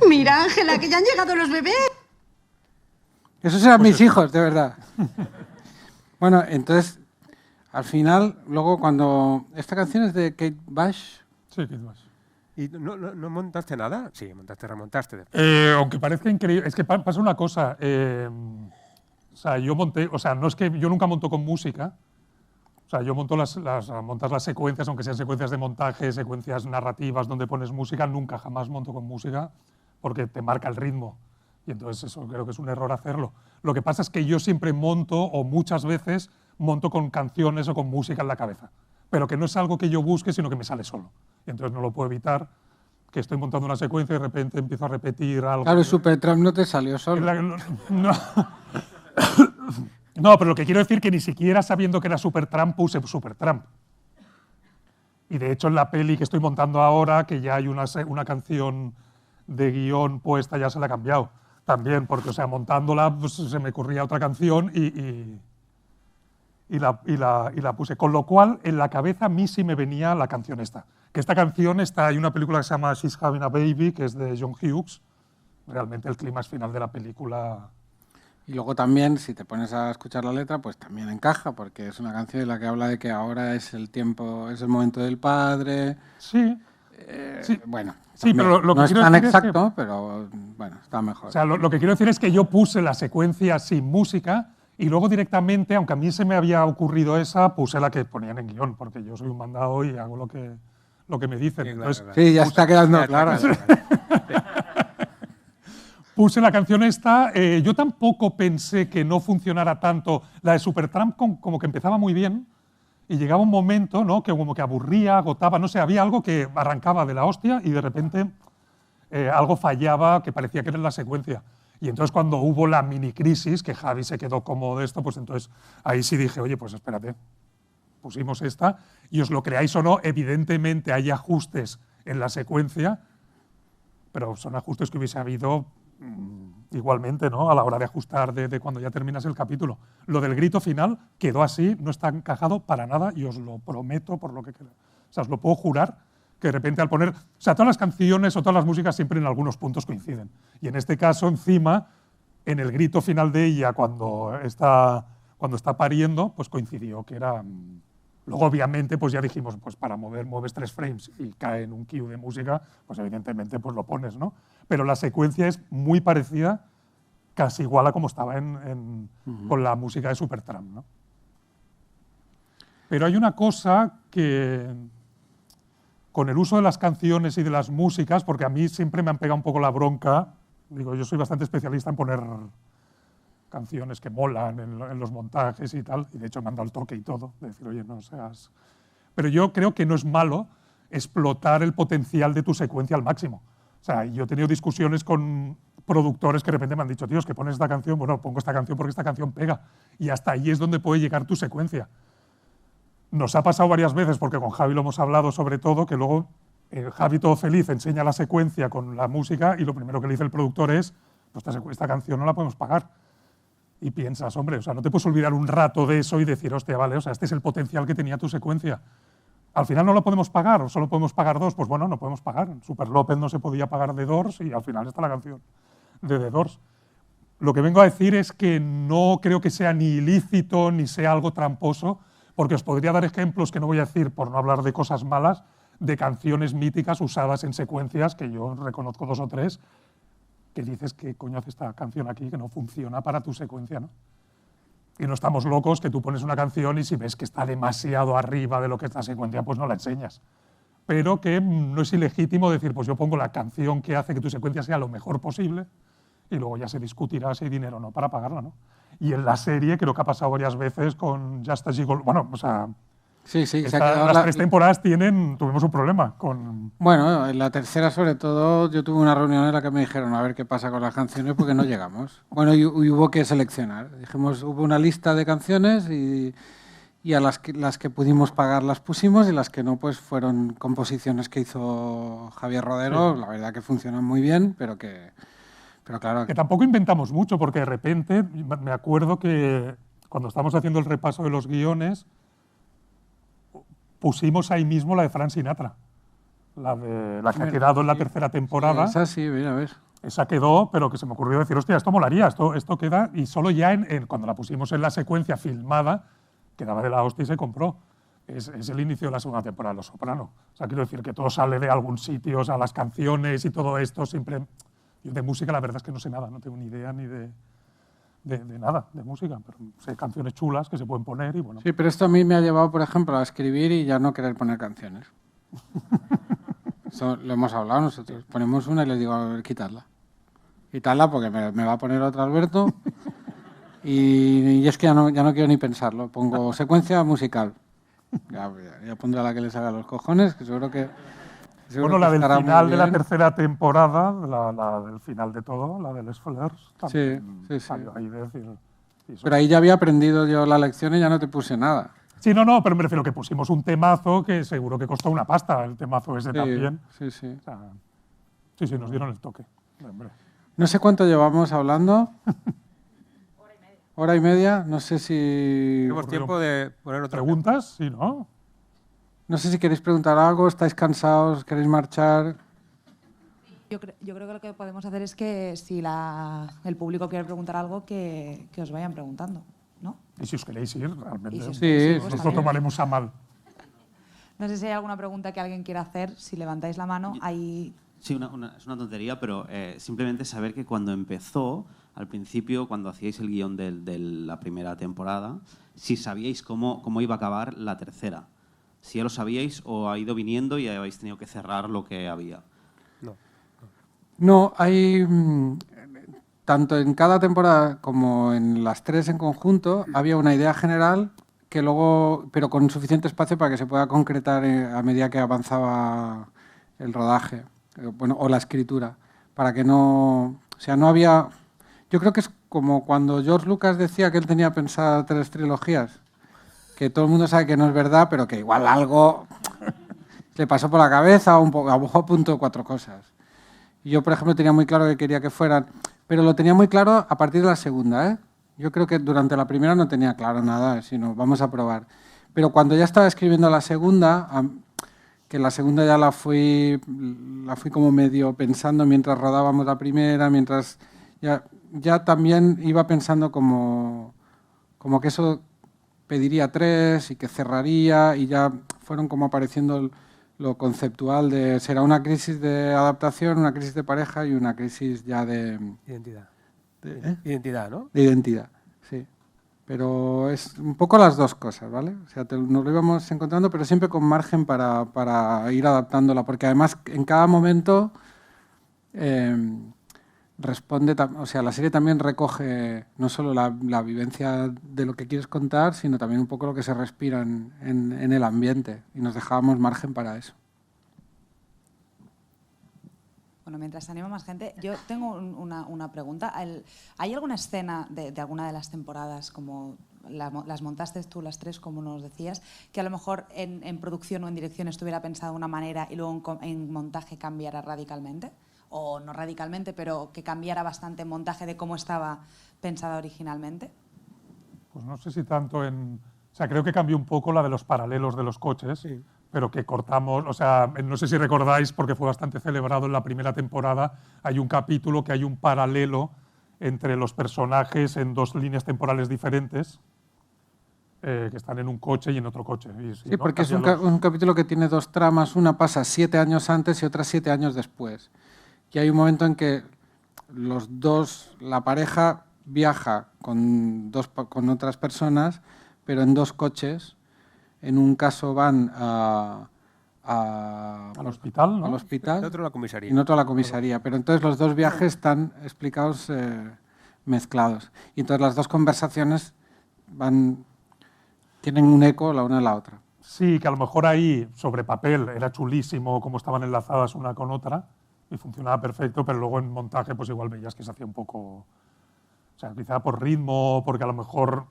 Mira, Ángela, que ya han llegado los bebés. Esos eran mis hijos, de verdad. Bueno, entonces, al final, luego cuando... ¿Esta canción es de Kate Bush? Sí, Kate Bush. ¿Y no montaste nada? Sí, remontaste. Aunque parezca increíble, es que pasa una cosa. O sea, yo monté, o sea, no es que yo nunca monto con música. O sea, yo monto montas las secuencias, aunque sean secuencias de montaje, secuencias narrativas donde pones música, nunca jamás monto con música porque te marca el ritmo. Y entonces eso creo que es un error hacerlo. Lo que pasa es que yo siempre monto, o muchas veces, monto con canciones o con música en la cabeza. Pero que no es algo que yo busque, sino que me sale solo. Y entonces no lo puedo evitar, que estoy montando una secuencia y de repente empiezo a repetir algo. Claro, Supertramp no te salió solo. No, pero lo que quiero decir es que ni siquiera sabiendo que era Supertramp puse Supertramp. Y de hecho en la peli que estoy montando ahora, que ya hay una canción de guión puesta, ya se la he cambiado también, porque o sea, montándola pues, se me ocurría otra canción y la puse. Con lo cual, en la cabeza a mí sí me venía la canción esta. Que esta canción está, hay una película que se llama She's Having a Baby, que es de John Hughes. Realmente el clímax final de la película... Y luego también, si te pones a escuchar la letra, pues también encaja, porque es una canción en la que habla de que ahora es el tiempo, es el momento del padre. Sí. Sí. Bueno, sí, pero lo que no es quiero tan decir exacto, pero bueno, está mejor. O sea, lo que quiero decir es que yo puse la secuencia sin música y luego directamente, aunque a mí se me había ocurrido esa, puse la que ponían en guión, porque yo soy un mandado y hago lo que me dicen. Sí, Entonces, claro. Sí, ya está quedando claro. puse la canción esta. Yo tampoco pensé que no funcionara tanto. La de Supertramp como que empezaba muy bien y llegaba un momento, ¿no?, que como que aburría, agotaba, no sé, había algo que arrancaba de la hostia y de repente algo fallaba que parecía que era la secuencia. Y entonces cuando hubo la mini crisis, que Javi se quedó cómodo de esto, pues entonces ahí sí dije, oye, pues espérate, pusimos esta y os lo creáis o no, evidentemente hay ajustes en la secuencia, pero son ajustes que hubiese habido igualmente, ¿no?, a la hora de ajustar de cuando ya terminas el capítulo. Lo del grito final quedó así, no está encajado para nada y os lo prometo por lo que queda. O sea, os lo puedo jurar que de repente al poner... O sea, todas las canciones o todas las músicas siempre en algunos puntos coinciden. Y en este caso, encima, en el grito final de ella, cuando está pariendo, pues coincidió que era... Luego, obviamente, pues ya dijimos, pues para mueves 3 frames y cae en un cue de música, pues evidentemente pues lo pones, ¿no? Pero la secuencia es muy parecida, casi igual a como estaba con la música de Supertramp, ¿no? Pero hay una cosa que, con el uso de las canciones y de las músicas, porque a mí siempre me han pegado un poco la bronca, digo, yo soy bastante especialista en poner canciones que molan en los montajes y tal, y de hecho me han dado el toque y todo, de decir, oye, no seas... Pero yo creo que no es malo explotar el potencial de tu secuencia al máximo. O sea, yo he tenido discusiones con productores que de repente me han dicho, tío, es que pones esta canción, bueno, pongo esta canción porque esta canción pega, y hasta ahí es donde puede llegar tu secuencia. Nos ha pasado varias veces, porque con Javi lo hemos hablado sobre todo, que luego Javi todo feliz enseña la secuencia con la música y lo primero que le dice el productor es, pues esta canción no la podemos pagar. Y piensas, hombre, o sea, no te puedes olvidar un rato de eso y decir, hostia, vale, o sea, este es el potencial que tenía tu secuencia. Al final no lo podemos pagar, o solo podemos pagar 2, pues bueno, no podemos pagar. Super López no se podía pagar The Doors y al final está la canción de The Doors. Lo que vengo a decir es que no creo que sea ni ilícito ni sea algo tramposo, porque os podría dar ejemplos que no voy a decir por no hablar de cosas malas, de canciones míticas usadas en secuencias, que yo reconozco 2 o 3, que dices, ¿qué coño hace esta canción aquí que no funciona para tu secuencia, ¿no? Y no estamos locos que tú pones una canción y si ves que está demasiado arriba de lo que es la secuencia, pues no la enseñas. Pero que no es ilegítimo decir, pues yo pongo la canción que hace que tu secuencia sea lo mejor posible y luego ya se discutirá si hay dinero o no para pagarla, ¿no? Y en la serie creo que ha pasado varias veces con Just a Jiggle, bueno, o sea... Sí, sí, las 3 temporadas tuvimos un problema con... Bueno, en la tercera sobre todo yo tuve una reunión en la que me dijeron a ver qué pasa con las canciones porque no llegamos. Bueno, y hubo que seleccionar. Dijimos, hubo una lista de canciones y a las que pudimos pagar las pusimos y las que no pues fueron composiciones que hizo Javier Rodero, sí. La verdad que funcionan muy bien, pero claro... Que tampoco inventamos mucho porque de repente me acuerdo que cuando estábamos haciendo el repaso de los guiones pusimos ahí mismo la de Frank Sinatra, la que ha quedado en la tercera temporada. Sí, esa sí, mira, a ver. Esa quedó, pero que se me ocurrió decir, hostia, esto molaría, esto queda, y solo ya cuando la pusimos en la secuencia filmada, quedaba de la hostia y se compró. Es el inicio de la segunda temporada de Los Soprano. O sea, quiero decir que todo sale de algún sitio, o sea, las canciones y todo esto siempre... Yo de música la verdad es que no sé nada, no tengo ni idea ni de nada, de música, pero sé canciones chulas que se pueden poner y bueno. Sí, pero esto a mí me ha llevado, por ejemplo, a escribir y ya no querer poner canciones. Eso lo hemos hablado nosotros. Ponemos una y les digo, a ver, quitarla. Quitarla porque me va a poner otra Alberto y es que ya no quiero ni pensarlo. Pongo secuencia musical. Ya pondré la que les haga los cojones, que seguro que... Bueno, la del final de la tercera temporada, la del final de todo, la de Les Fleurs, también salió ahí de decir... Pero ahí ya había aprendido yo la lección y ya no te puse nada. Sí, no, pero me refiero que pusimos un temazo que seguro que costó una pasta, el temazo ese también. Sí, sí. O sea, sí, nos dieron el toque. Hombre. No sé cuánto llevamos hablando. Hora y media, no sé si... Tenemos tiempo de poner otra preguntas, sí, ¿no? No sé si queréis preguntar algo, estáis cansados, queréis marchar. Yo creo que lo que podemos hacer es que si el público quiere preguntar algo, que os vayan preguntando, ¿no? Y si os queréis ir, realmente. Sí, Nos lo tomaremos a mal. No sé si hay alguna pregunta que alguien quiera hacer. Si levantáis la mano, hay... Sí, es una tontería, pero simplemente saber que cuando empezó, al principio, cuando hacíais el guión de la primera temporada, si sabíais cómo iba a acabar la tercera. Si ya lo sabíais o ha ido viniendo y habéis tenido que cerrar lo que había. No, hay... tanto en cada temporada como en las 3 en conjunto, había una idea general que luego, pero con suficiente espacio para que se pueda concretar a medida que avanzaba el rodaje, o la escritura, para que no... O sea, no había... Yo creo que es como cuando George Lucas decía que él tenía pensadas 3 trilogías, que todo el mundo sabe que no es verdad, pero que igual algo le pasó por la cabeza, o a lo mejor apuntó 4 cosas. Y yo, por ejemplo, tenía muy claro que quería que fueran, pero lo tenía muy claro a partir de la segunda, ¿eh? Yo creo que durante la primera no tenía claro nada, sino vamos a probar. Pero cuando ya estaba escribiendo la segunda, que la segunda ya la fui como medio pensando mientras rodábamos la primera, mientras ya también iba pensando como que eso pediría 3 y que cerraría, y ya fueron como apareciendo lo conceptual de será una crisis de adaptación, una crisis de pareja y una crisis ya de... Identidad. Identidad, ¿no? De identidad, sí. Pero es un poco las dos cosas, ¿vale? O sea, nos lo íbamos encontrando, pero siempre con margen para ir adaptándola, porque además en cada momento responde, o sea, la serie también recoge no solo la vivencia de lo que quieres contar, sino también un poco lo que se respira en el ambiente, y nos dejábamos margen para eso. Bueno, mientras se anima más gente, yo tengo una pregunta. ¿Hay alguna escena de alguna de las temporadas, como las montaste tú las 3, como nos decías, que a lo mejor en producción o en dirección estuviera pensada de una manera y luego en montaje cambiara radicalmente? O no radicalmente, pero que cambiara bastante en montaje de cómo estaba pensada originalmente. Pues no sé si tanto o sea, creo que cambió un poco la de los paralelos de los coches, sí, pero que cortamos, o sea, no sé si recordáis, porque fue bastante celebrado en la primera temporada, hay un capítulo que hay un paralelo entre los personajes en 2 líneas temporales diferentes, que están en un coche y en otro coche. Sí, ¿no? Porque es un capítulo que tiene 2 tramas, una pasa 7 años antes y otra 7 años después. Y hay un momento en que los dos, la pareja viaja con otras personas, pero en 2 coches. En un caso van al hospital, ¿no? Al hospital. En otro a la comisaría. Y en otro a la comisaría. Pero entonces los 2 viajes están explicados mezclados. Y entonces las 2 conversaciones tienen un eco la una en la otra. Sí, que a lo mejor ahí, sobre papel, era chulísimo cómo estaban enlazadas una con otra y funcionaba perfecto, pero luego en montaje pues igual veías que se hacía un poco... O sea, quizá por ritmo, porque a lo mejor...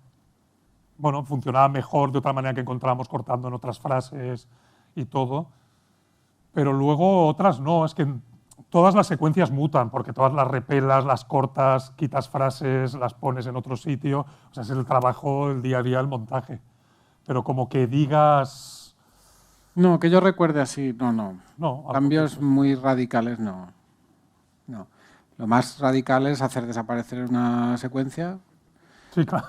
Bueno, funcionaba mejor de otra manera que encontrábamos cortando en otras frases y todo. Pero luego otras no, es que todas las secuencias mutan, porque todas las repelas, las cortas, quitas frases, las pones en otro sitio. O sea, es el trabajo, el día a día, el montaje. Pero como que digas... No, que yo recuerde así, no. Cambios muy radicales, no. Lo más radical es hacer desaparecer una secuencia. Sí, claro.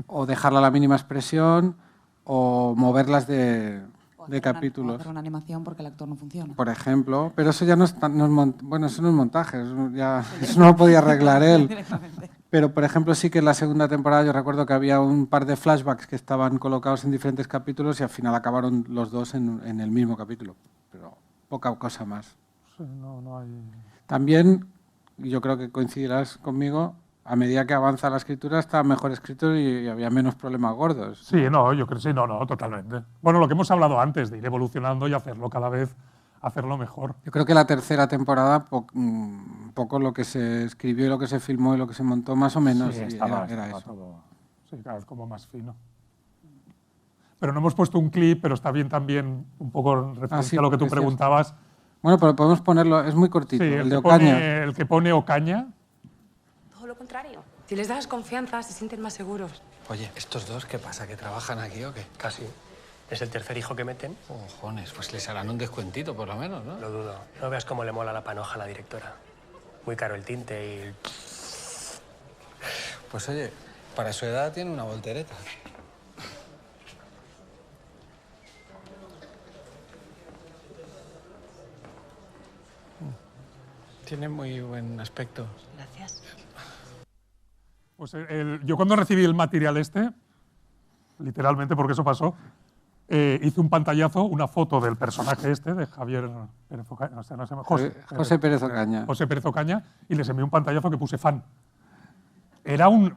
O dejarla a la mínima expresión, o moverlas de capítulos. O hacer una animación porque el actor no funciona. Por ejemplo, pero eso ya no es bueno, eso no es montaje, eso no lo podía arreglar él. Pero, por ejemplo, sí que en la segunda temporada yo recuerdo que había un par de flashbacks que estaban colocados en diferentes capítulos y al final acabaron los 2 en el mismo capítulo. Pero poca cosa más. Sí, no hay... También, yo creo que coincidirás conmigo, a medida que avanza la escritura está mejor escrito y había menos problemas gordos. Sí, yo creo que sí, totalmente. Bueno, lo que hemos hablado antes, de ir evolucionando y hacerlo cada vez, hacerlo mejor. Yo creo que la tercera temporada, poco lo que se escribió y lo que se filmó y lo que se montó, más o menos, sí, era eso. Todo, sí, cada vez como más fino. Pero no hemos puesto un clip, pero está bien también un poco referencia a lo que tú preguntabas. Bueno, pero podemos ponerlo, es muy cortito, sí, el de Ocaña. El que pone Ocaña. Todo lo contrario. Si les das confianza, se sienten más seguros. Oye, ¿estos 2 qué pasa? ¿Que trabajan aquí o qué? Casi. ¿Es el tercer hijo que meten? Cojones, pues les harán un descuentito por lo menos, ¿no? Lo dudo. No veas cómo le mola la panoja a la directora. Muy caro el tinte y... Pues oye, para su edad tiene una voltereta. Tiene muy buen aspecto. Gracias. Pues yo cuando recibí el material literalmente porque eso pasó, hice un pantallazo, una foto del personaje de Javier Pérez Ocaña, José Pérez Ocaña. José Pérez Ocaña, y les envié un pantallazo que puse fan. Era un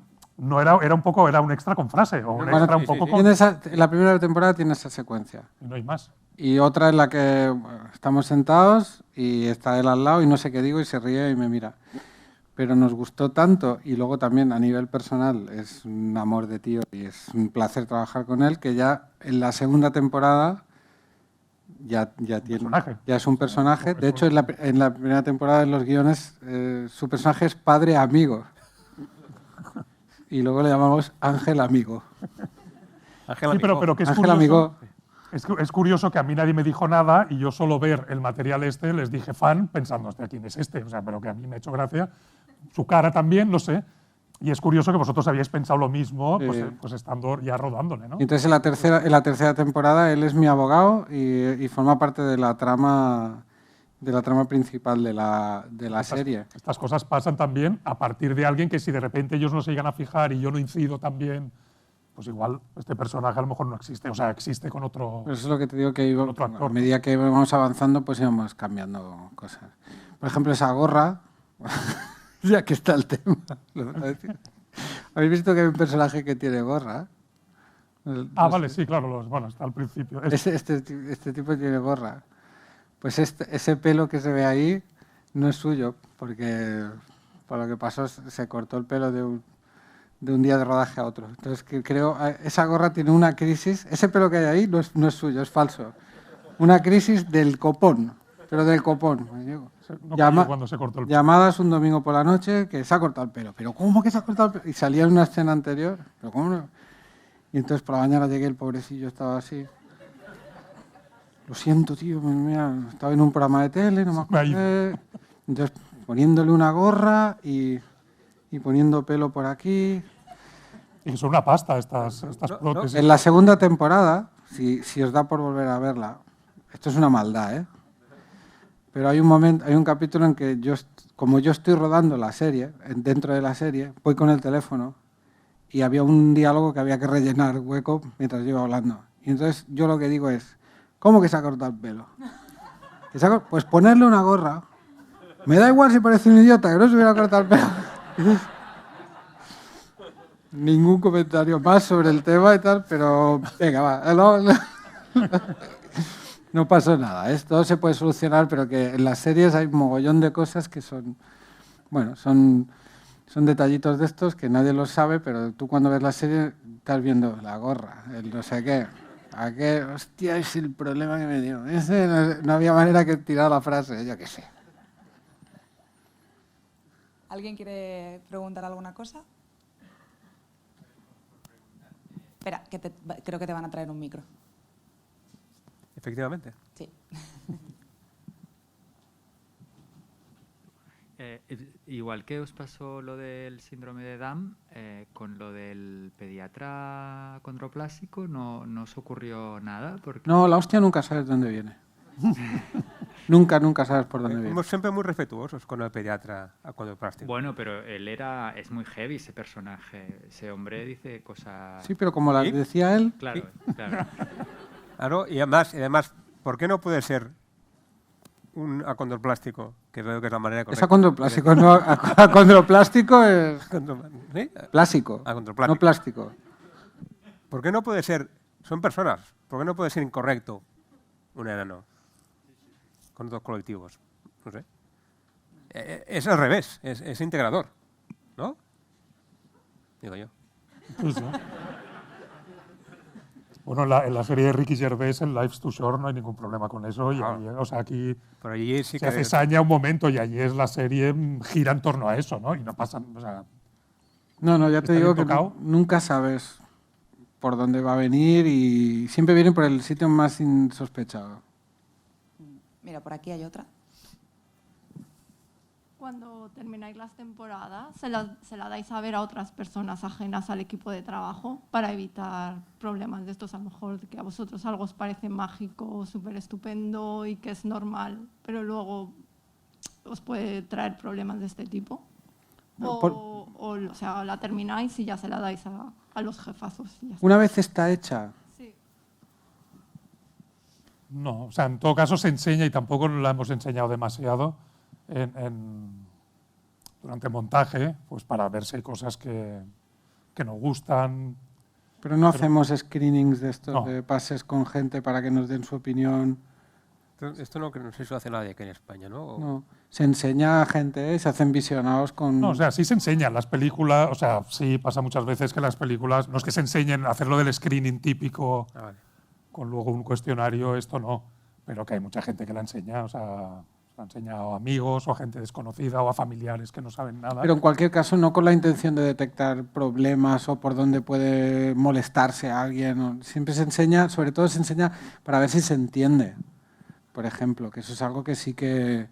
extra con frase, o un extra un poco con... En la primera temporada tiene esa secuencia. Y no hay más. Y otra en la que estamos sentados y está él al lado y no sé qué digo y se ríe y me mira. Pero nos gustó tanto y luego también a nivel personal es un amor de tío y es un placer trabajar con él, que ya en la segunda temporada ya es un personaje. De hecho, en la primera temporada de los guiones su personaje es padre amigo. Y luego le llamamos Ángel Amigo. Sí, pero que es Ángel curioso, Amigo. Es curioso que a mí nadie me dijo nada y yo solo ver el material les dije fan pensando, hostia, ¿quién es este? O sea, pero que a mí me ha hecho gracia. Su cara también, no sé. Y es curioso que vosotros habíais pensado lo mismo, pues estando ya rodándole, ¿no? Entonces en la tercera temporada él es mi abogado y forma parte de la trama principal de la serie. Estas cosas pasan también a partir de alguien que si de repente ellos no se llegan a fijar y yo no incido también, pues igual este personaje a lo mejor no existe, o sea, existe con otro. Eso es lo que te digo, que a medida que vamos avanzando, pues íbamos cambiando cosas. Por ejemplo, esa gorra, ya que está el tema. ¿Habéis visto que hay un personaje que tiene gorra? Vale, sí, claro, bueno, está al principio. Este tipo tiene gorra. Pues ese pelo que se ve ahí no es suyo, porque por lo que pasó se cortó el pelo de un día de rodaje a otro. Entonces creo esa gorra tiene una crisis. Ese pelo que hay ahí no es suyo, es falso. Una crisis del copón, pero del copón. Cuando se cortó el pelo. Llamadas un domingo por la noche que se ha cortado el pelo. ¿Pero cómo que se ha cortado el pelo? Y salía en una escena anterior. ¿Pero cómo no? Y entonces por la mañana llegué, el pobrecillo estaba así. Lo siento, tío, mira, estaba en un programa de tele, no me acuerdo. Entonces, poniéndole una gorra y poniendo pelo por aquí. Y son una pasta estas prótesis. En la segunda temporada, si os da por volver a verla, esto es una maldad, ¿eh? Pero hay un capítulo en que como yo estoy rodando la serie, dentro de la serie, voy con el teléfono y había un diálogo que había que rellenar hueco mientras yo iba hablando. Y entonces yo lo que digo es, ¿cómo que se ha cortado el pelo? Pues ponerle una gorra. Me da igual si parece un idiota, que no se hubiera cortado el pelo. Ningún comentario más sobre el tema y tal, pero venga, va. No pasó nada. Esto se puede solucionar, pero que en las series hay un mogollón de cosas que son detallitos de estos que nadie los sabe, pero tú cuando ves la serie estás viendo la gorra, el no sé qué. ¿A qué? Hostia, es el problema que me dio. No había manera que tirar la frase, yo qué sé. ¿Alguien quiere preguntar alguna cosa? Espera, creo que te van a traer un micro. Efectivamente. Sí. Igual que os pasó lo del síndrome de Down, con lo del pediatra condroplástico, ¿no os ocurrió nada? Porque... No, la hostia nunca sabes dónde viene. nunca sabes por dónde viene. Somos siempre muy respetuosos con el pediatra condroplástico. Bueno, pero es muy heavy ese personaje. Ese hombre dice cosas... Sí, pero como las decía él... Claro, ¿sí? Claro. Y además, ¿por qué no puede ser un acondroplástico? Que veo que es la manera correcta. Es acondroplástico, no, acondroplástico es ¿sí? Plástico, no plástico. ¿Por qué no puede ser, son personas, por qué no puede ser incorrecto un enano con otros colectivos? No sé. Es al revés, es integrador, ¿no? Digo yo. Sí, sí. Bueno, en la serie de Ricky Gervais, en Life's Too Short, no hay ningún problema con eso. Y allí, o sea, aquí por allí sí se hace saña un momento y allí es la serie gira en torno a eso, ¿no? Y no pasa... O sea, no, ya te digo que nunca sabes por dónde va a venir y siempre viene por el sitio más insospechado. Mira, por aquí hay otra. Cuando termináis las temporadas, ¿se la dais a ver a otras personas ajenas al equipo de trabajo para evitar problemas de estos? A lo mejor que a vosotros algo os parece mágico, súper estupendo y que es normal, pero luego os puede traer problemas de este tipo. O sea, la termináis y ya se la dais a los jefazos. Una vez está hecha. Sí. No, o sea, en todo caso se enseña y tampoco la hemos enseñado demasiado durante el montaje, pues para ver si hay cosas que nos gustan. Pero no hacemos screenings de estos, de pases con gente para que nos den su opinión. Esto no sé si lo hace nadie aquí en España, ¿no? No, se enseña a gente, se hacen visionados con... No, o sea, sí se enseñan las películas, o sea, sí pasa muchas veces que las películas, no es que se enseñen a hacerlo del screening típico, con luego un cuestionario, esto no, pero que hay mucha gente que la enseña, o sea, se ha enseñado a amigos o a gente desconocida o a familiares que no saben nada. Pero en cualquier caso no con la intención de detectar problemas o por dónde puede molestarse a alguien. Siempre se enseña, sobre todo se enseña para ver si se entiende, por ejemplo, que eso es algo que sí que,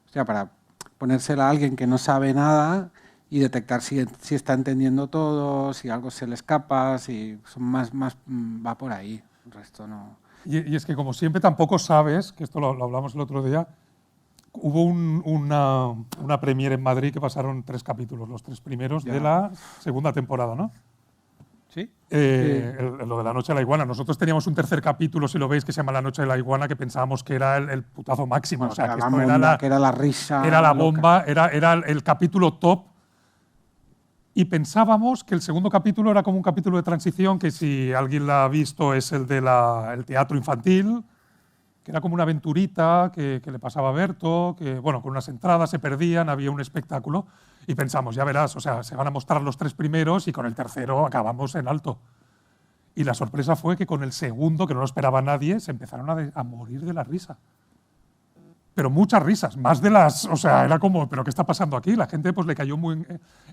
o sea, para ponérsela a alguien que no sabe nada y detectar si está entendiendo todo, si algo se le escapa, si son más va por ahí, el resto no. Y es que como siempre tampoco sabes, que esto lo hablamos el otro día, hubo una premiere en Madrid que pasaron 3 capítulos, los 3 primeros de la segunda temporada, ¿no? ¿Sí? Lo de la Noche de la Iguana. Nosotros teníamos un tercer capítulo, si lo veis, que se llama La Noche de la Iguana, que pensábamos que era el putazo máximo. Bueno, o sea, que era la risa. Era la loca. bomba, era el capítulo top. Y pensábamos que el segundo capítulo era como un capítulo de transición, que si alguien la ha visto es el de el teatro infantil, que era como una aventurita que le pasaba a Berto, que bueno, con unas entradas se perdían, había un espectáculo. Y pensamos, ya verás, o sea, se van a mostrar los 3 primeros y con el tercero acabamos en alto. Y la sorpresa fue que con el segundo, que no lo esperaba nadie, se empezaron a morir de la risa. Pero muchas risas, más de las... O sea, era como, ¿pero qué está pasando aquí? La gente pues le cayó muy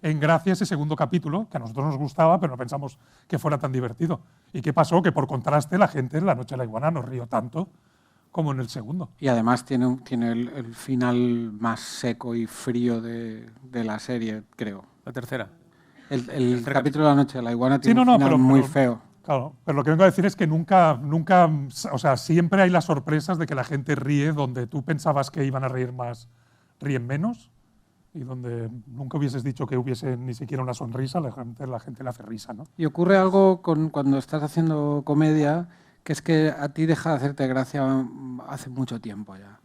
en gracia ese segundo capítulo, que a nosotros nos gustaba, pero no pensamos que fuera tan divertido. ¿Y qué pasó? Que por contraste la gente en La Noche de la Iguana no rió tanto como en el segundo. Y además tiene el final más seco y frío de la serie, creo. La tercera. El capítulo de La Noche de la Iguana tiene un final muy feo. Claro, pero lo que vengo a decir es que nunca, o sea, siempre hay las sorpresas de que la gente ríe donde tú pensabas que iban a reír más, ríen menos, y donde nunca hubieses dicho que hubiese ni siquiera una sonrisa, la gente le hace risa, ¿no? Y ocurre algo cuando estás haciendo comedia, que es que a ti deja de hacerte gracia hace mucho tiempo ya.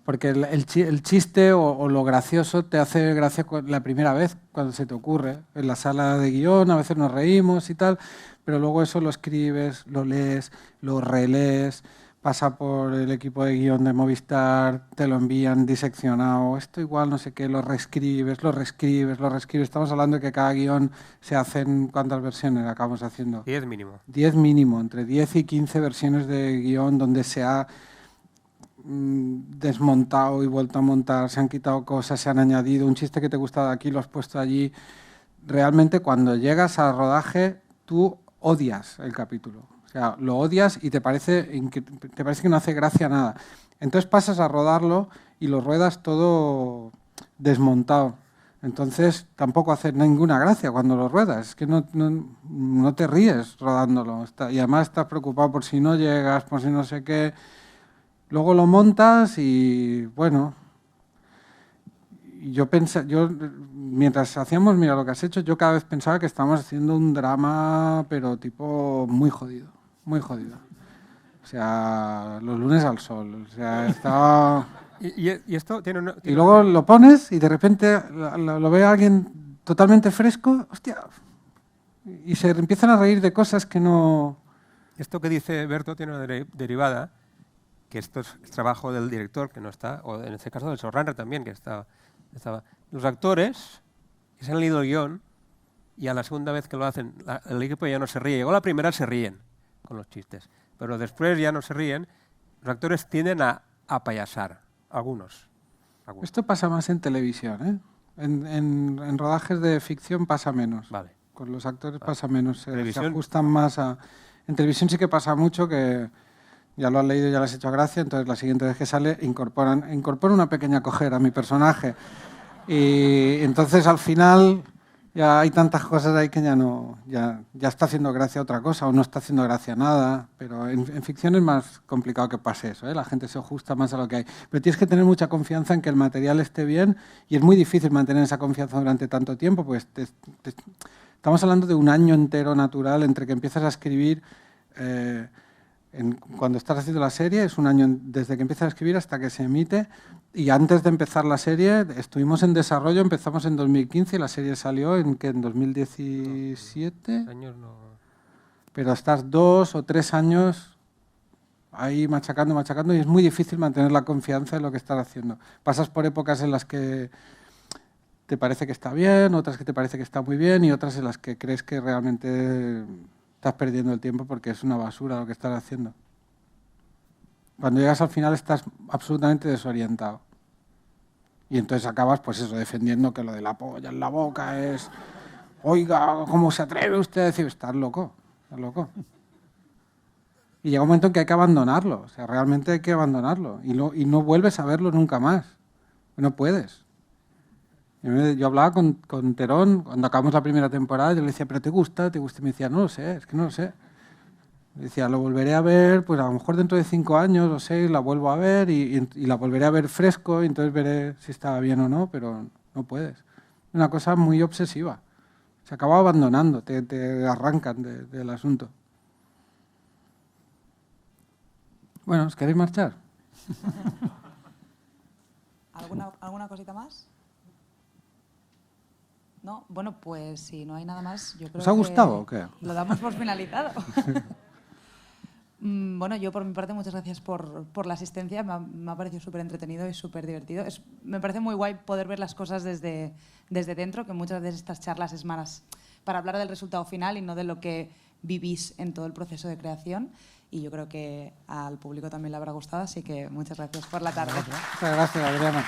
Porque el chiste o lo gracioso te hace gracia la primera vez cuando se te ocurre. En la sala de guión a veces nos reímos y tal, pero luego eso lo escribes, lo lees, lo relees, pasa por el equipo de guión de Movistar, te lo envían diseccionado, esto igual no sé qué, lo reescribes. Estamos hablando de que cada guión se hacen, ¿cuántas versiones acabamos haciendo? 10 mínimo. 10 mínimo, entre 10 y 15 versiones de guión donde se ha desmontado y vuelto a montar, se han quitado cosas, se han añadido, un chiste que te gustaba aquí lo has puesto allí. Realmente cuando llegas al rodaje tú odias el capítulo. O sea, lo odias y te parece que no hace gracia nada. Entonces pasas a rodarlo y lo ruedas todo desmontado. Entonces tampoco hace ninguna gracia cuando lo ruedas. Es que no te ríes rodándolo. Y además estás preocupado por si no llegas, por si no sé qué. Luego lo montas y bueno... Yo mientras hacíamos Mira lo que has hecho, yo cada vez pensaba que estábamos haciendo un drama, pero tipo muy jodido, muy jodido. O sea, Los lunes al sol. O sea, estaba... ¿Y esto tiene y luego lo pones y de repente lo ve alguien totalmente fresco, hostia, y se empiezan a reír de cosas que no... Esto que dice Berto tiene una derivada, que esto es trabajo del director, que no está, o en este caso del showrunner también, que estaba. Los actores que se han leído el guión y a la segunda vez que lo hacen, el equipo ya no se ríe. O la primera se ríen con los chistes, pero después ya no se ríen. Los actores tienden a payasar, algunos. Esto pasa más en televisión, ¿eh? En rodajes de ficción pasa menos. Vale. Con los actores pasa menos, se ¿Televisión? ajustan más a... En televisión sí que pasa mucho que ya lo has leído, ya le has hecho gracia, entonces la siguiente vez que sale incorpora una pequeña cojera a mi personaje. Y entonces al final ya hay tantas cosas ahí que ya está haciendo gracia a otra cosa o no está haciendo gracia a nada, pero en ficción es más complicado que pase eso, ¿eh? La gente se ajusta más a lo que hay. Pero tienes que tener mucha confianza en que el material esté bien y es muy difícil mantener esa confianza durante tanto tiempo, pues estamos hablando de un año entero natural entre que empiezas a escribir, cuando estás haciendo la serie, es un año desde que empiezas a escribir hasta que se emite, y antes de empezar la serie estuvimos en desarrollo, empezamos en 2015 y la serie salió en 2017, pero estás 2 o 3 años ahí machacando y es muy difícil mantener la confianza en lo que estás haciendo. Pasas por épocas en las que te parece que está bien, otras que te parece que está muy bien y otras en las que crees que realmente estás perdiendo el tiempo porque es una basura lo que estás haciendo. Cuando llegas al final estás absolutamente desorientado. Y entonces acabas, pues eso, defendiendo que lo de la polla en la boca es... Oiga, ¿cómo se atreve usted a decir? Estás loco, estás loco. Y llega un momento en que hay que abandonarlo. O sea, realmente hay que abandonarlo. Y no vuelves a verlo nunca más. No puedes. Yo hablaba con Terón cuando acabamos la primera temporada, yo le decía, ¿pero te gusta? ¿Te gusta? Y me decía, no lo sé, es que no lo sé. Le decía, lo volveré a ver, pues a lo mejor dentro de 5 años o 6 la vuelvo a ver y la volveré a ver fresco y entonces veré si estaba bien o no, pero no puedes. Es una cosa muy obsesiva. Se acaba abandonando, te arrancan del asunto. Bueno, ¿os queréis marchar? ¿Alguna cosita más? No, bueno, pues si no hay nada más, yo creo que... ¿Os ha gustado o qué? Lo damos por finalizado. Bueno, yo por mi parte muchas gracias por la asistencia, me ha parecido súper entretenido y súper divertido. Me parece muy guay poder ver las cosas desde dentro, que muchas veces estas charlas es más para hablar del resultado final y no de lo que vivís en todo el proceso de creación. Y yo creo que al público también le habrá gustado, así que muchas gracias por la tarde. Muchas gracias, Adriana.